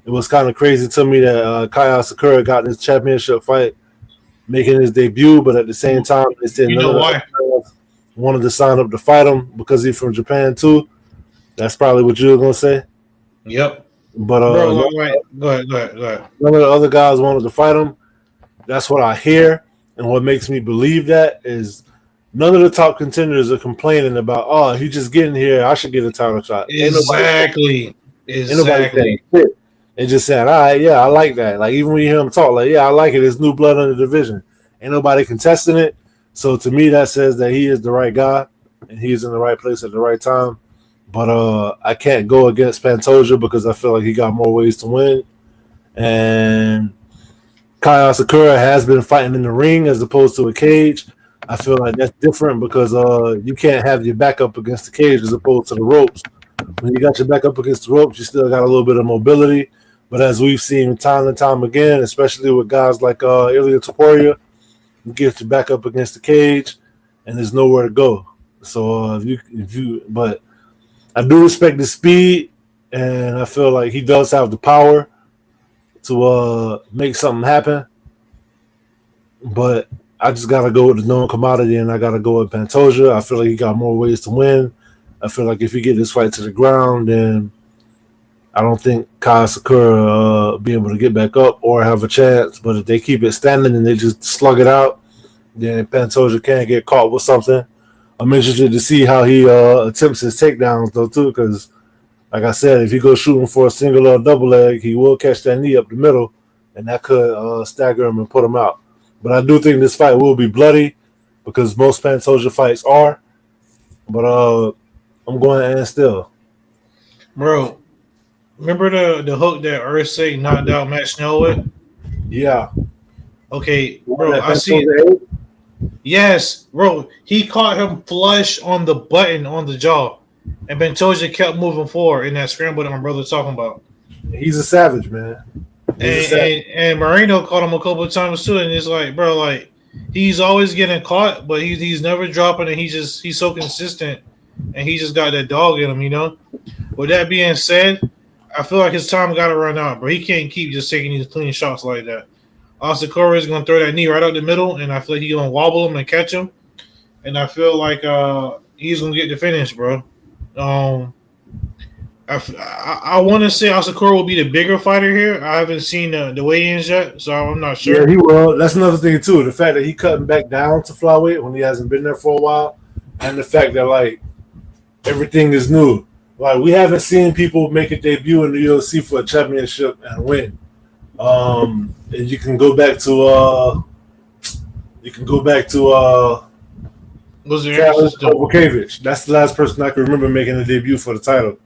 It was kind of crazy to me that Kai Asakura got this championship fight, making his debut, but at the same time, they said why? Wanted to sign up to fight him because he's from Japan too. That's probably what you were gonna say. Yep. But Go ahead. None of the other guys wanted to fight him. That's what I hear, and what makes me believe that is none of the top contenders are complaining about, oh, he just getting here, I should get a title shot. Exactly. They just saying, all right, yeah, I like that. Like, even when you hear him talk, like, yeah, I like it. It's new blood in the division. Ain't nobody contesting it. So, to me, that says that he is the right guy, and he's in the right place at the right time. But I can't go against Pantoja because I feel like he got more ways to win. And Kai Asakura has been fighting in the ring as opposed to a cage. I feel like that's different because you can't have your back up against the cage as opposed to the ropes. When you got your back up against the ropes, you still got a little bit of mobility. But as we've seen time and time again, especially with guys like Ilya Topuria, you get your back up against the cage, and there's nowhere to go. So but I do respect the speed, and I feel like he does have the power to make something happen. But I just gotta go with the known commodity, and I gotta go with Pantoja. I feel like he got more ways to win. I feel like if you get this fight to the ground, then I don't think Asakura be able to get back up or have a chance. But if they keep it standing and they just slug it out, then Pantoja can't get caught with something. I'm interested to see how he attempts his takedowns, though, too, because, like I said, if he goes shooting for a single or double leg, he will catch that knee up the middle, and that could stagger him and put him out. But I do think this fight will be bloody because most Pantoja fights are. But I'm going to end still. Bro, remember the hook that Ursay knocked out Matt Snell with? Yeah. Okay, bro, I see it. Yes, bro. He caught him flush on the button on the jaw. And Pantoja kept moving forward in that scramble that my brother's talking about. He's a savage, man. And Moreno caught him a couple of times too. And it's like, bro, like he's always getting caught, but he's never dropping, and he's so consistent, and he just got that dog in him, you know. With that being said, I feel like his time got to run out, bro. He can't keep just taking these clean shots like that. Asakura is going to throw that knee right out the middle, and I feel like he's going to wobble him and catch him. And I feel like he's going to get the finish, bro. I want to say Asakura will be the bigger fighter here. I haven't seen the weigh-ins yet, so I'm not sure. Yeah, he will. That's another thing, too. The fact that he cutting back down to flyweight when he hasn't been there for a while, and the fact that, like, everything is new. Like, we haven't seen people make a debut in the UFC for a championship and win. And you can go back to was there Vukovic. That's the last person I can remember making a debut for the title.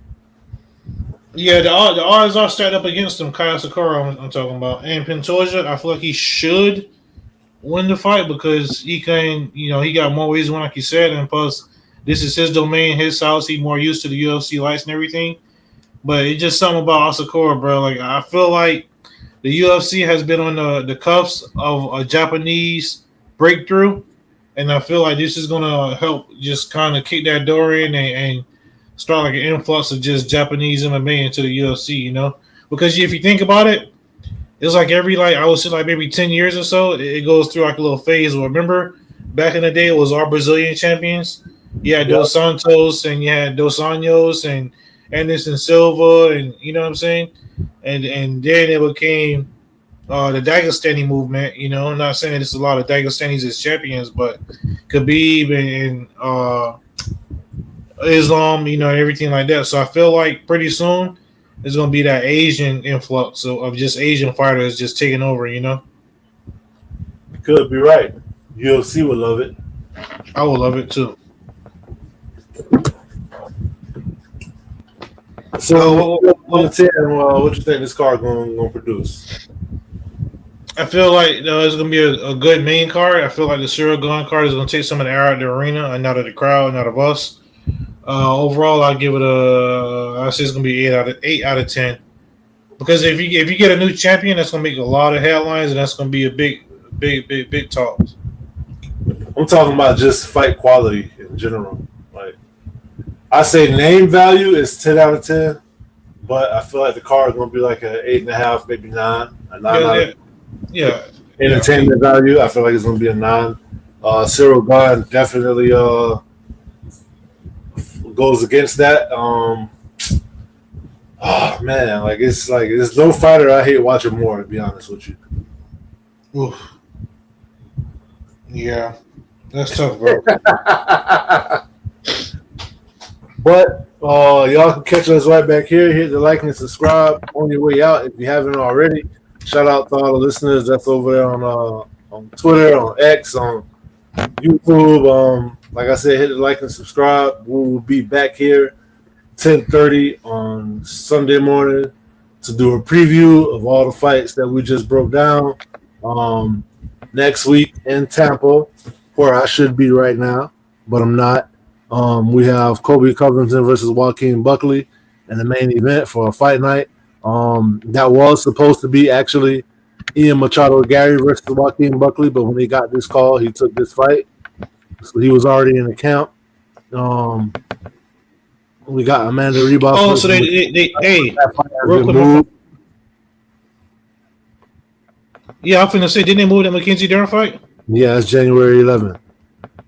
Yeah, the odds are stacked up against him. Asakura, I'm talking about, and Pantoja. I feel like he should win the fight because he can, he got more ways to win, like you said, and plus this is his domain, his house. He's more used to the UFC lights and everything. But it's just something about Asakura, bro. Like I feel like the UFC has been on the cuffs of a Japanese breakthrough, and I feel like this is gonna help just kind of kick that door in and start like an influx of just Japanese MMA into the UFC, Because if you think about it, it's like every I would say maybe 10 years or so, it goes through like a little phase. Where remember back in the day, it was our Brazilian champions. You had Dos Santos and you had Dos Anjos and Anderson Silva, and you know what I'm saying? And then it became the Dagestani movement. I'm not saying that there's a lot of Dagestanis as champions, but Khabib and Islam, everything like that. So I feel like pretty soon there's going to be that Asian influx of just Asian fighters just taking over, You could be right. UFC would love it. I would love it too. So, what you think this card going to produce? I feel like it's going to be a good main card. I feel like the Cyril Gane card is going to take some of the air out of the arena and out of the crowd and out of us. Overall, I'll give it I say it's going to be 8 out of 10. Because if you get a new champion, that's going to make a lot of headlines, and that's going to be a big talk. I'm talking about just fight quality in general. Like I say, name value is 10 out of 10, but I feel like the card is going to be like an 8.5, maybe 9. A 9 yeah. Entertainment value, I feel like it's going to be a 9. Cyril Gane definitely goes against that. Oh man, it's there's no fighter I hate watching more, to be honest with you. Oof. Yeah, that's tough, bro. But y'all can catch us right back here. Hit the like and subscribe on your way out if you haven't already. Shout out to all the listeners that's over there on Twitter, on X, on YouTube. Like I said, hit the like and subscribe. We will be back here 10:30 on Sunday morning to do a preview of all the fights that we just broke down. Next week in Tampa, where I should be right now, but I'm not. We have Kobe Covington versus Joaquin Buckley in the main event for a fight night. That was supposed to be actually Ian Machado Gary versus Joaquin Buckley, but when he got this call, he took this fight. So he was already in the camp. We got Amanda Ribas. Oh, so they real quick. Yeah, I'm finna say, didn't they move that Mackenzie Dern fight? Yeah, it's January 11th.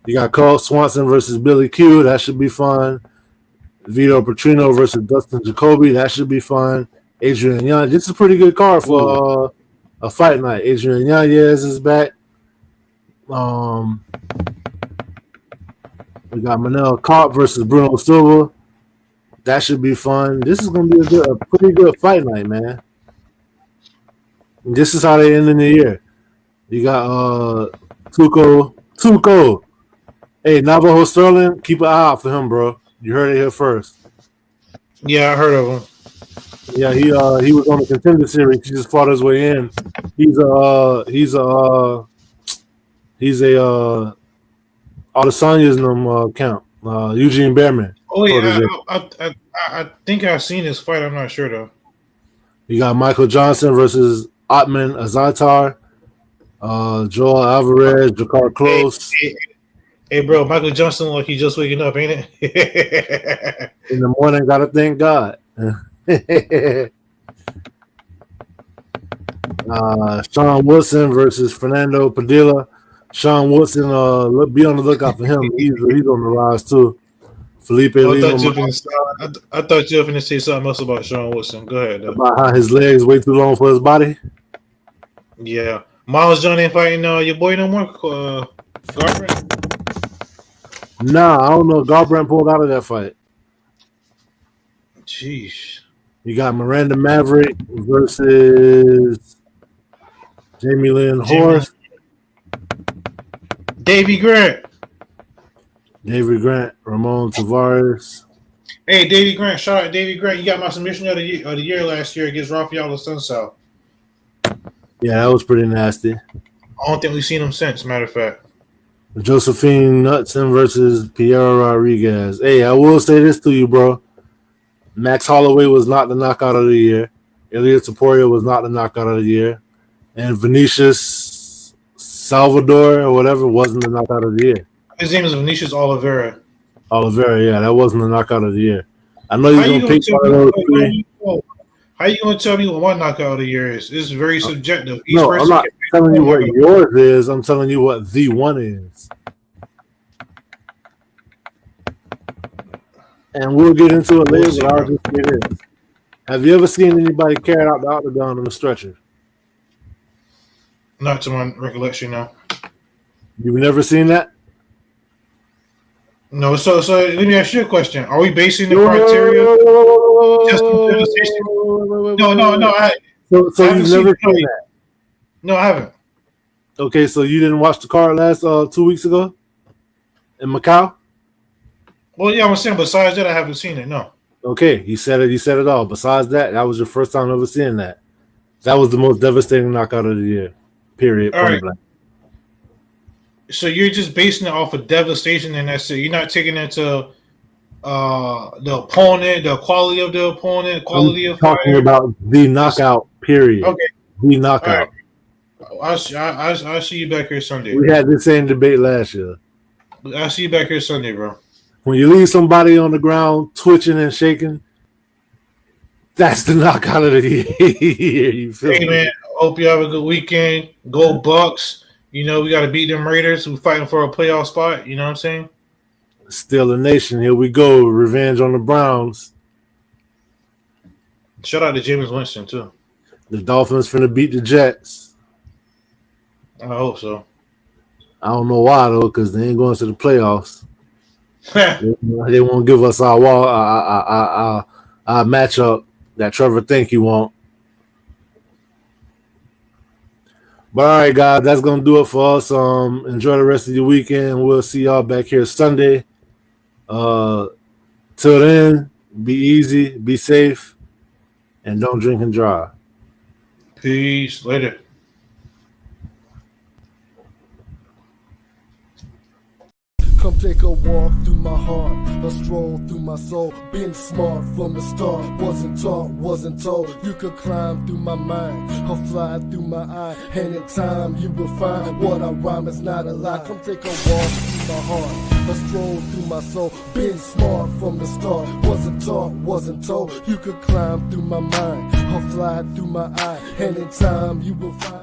You got Carl Swanson versus Billy Q. That should be fun. Vito Petrino versus Dustin Jacoby. That should be fun. Adrian Yanez. This is a pretty good card for a fight night. Adrian Yanez is back. We got Manel Kape versus Bruno Silva. That should be fun. This is going to be a pretty good fight night, man. And this is how they end in the year. You got Tuco. Hey, Navajo Sterling, keep an eye out for him, bro. You heard it here first. Yeah, I heard of him. Yeah, he was on the Contender Series. He just fought his way in. He's Adesanya's count. Eugene Behrman. Oh yeah, I think I've seen this fight. I'm not sure though. You got Michael Johnson versus Otman Azatar. Joel Alvarez, Jakar Close. Hey, bro, Michael Johnson, like he just waking up, ain't it? In the morning, gotta thank God. Sean Wilson versus Fernando Padilla. Sean Wilson, be on the lookout for him. He's on the rise too. Felipe Lima. I thought you were going to say something else about Sean Wilson. Go ahead. About how his legs way too long for his body. Yeah, Miles John ain't fighting your boy no more. Garbrandt? Nah, I don't know. Garbrandt pulled out of that fight. Jeez. You got Miranda Maverick versus Jamie Lynn Horst. Davey Grant, Ramon Tavares. Hey, Davey Grant, shout out Davey Grant. You got my submission of the year last year against Rafael Dos Santos. Yeah, that was pretty nasty. I don't think we've seen him since, matter of fact. Josephine Knudsen versus Piero Rodriguez. Hey, I will say this to you, bro. Max Holloway was not the knockout of the year. Elliot Taporia was not the knockout of the year. And Vinicius Salvador or whatever wasn't the knockout of the year. His name is Vinicius Oliveira. Yeah, that wasn't the knockout of the year. I know you're going to pick one of those three. How you going to tell me what my knockout of the year is? It's very subjective. I'm not telling you what yours is. I'm telling you what the one is. And we'll get into it later, but I'll just say this. Have you ever seen anybody carry out the octagon on a stretcher? Not to my recollection, no. You've never seen that? No, so let me ask you a question. Are we basing the criteria just on devastation? No. So you've never seen that? No, I haven't. Okay, so you didn't watch the card last 2 weeks ago in Macau? Well, yeah, I'm saying besides that, I haven't seen it, no. Okay, you said it all. Besides that, that was your first time ever seeing that. That was the most devastating knockout of the year, period. All right. So you're just basing it off of devastation, and that's it. You're not taking into the opponent, the quality of the opponent, quality of talking fire. About the knockout, period. Okay. The knockout. Right. I'll see you back here Sunday. We had this same debate last year. I'll see you back here Sunday, bro. When you leave somebody on the ground twitching and shaking, that's the knockout of the year. You feel me? Man, hope you have a good weekend. Go Bucks. You know, we got to beat them Raiders. We're fighting for a playoff spot. You know what I'm saying? Still a nation. Here we go. Revenge on the Browns. Shout out to Jameis Winston, too. The Dolphins finna beat the Jets. I hope so. I don't know why, though, because they ain't going to the playoffs. They won't give us our matchup that Trevor think he won't. But all right, guys, that's gonna do it for us. Enjoy the rest of your weekend. We'll see y'all back here Sunday. Till then, be easy, be safe, and don't drink and drive. Peace. Later. Come take a walk through my heart, a stroll through my soul. Been smart from the start, wasn't taught, wasn't told. You could climb through my mind, or fly through my eye. And in time you will find what I rhyme is not a lie. Come take a walk through my heart, a stroll through my soul. Been smart from the start, wasn't taught, wasn't told. You could climb through my mind, or fly through my eye. And in time you will find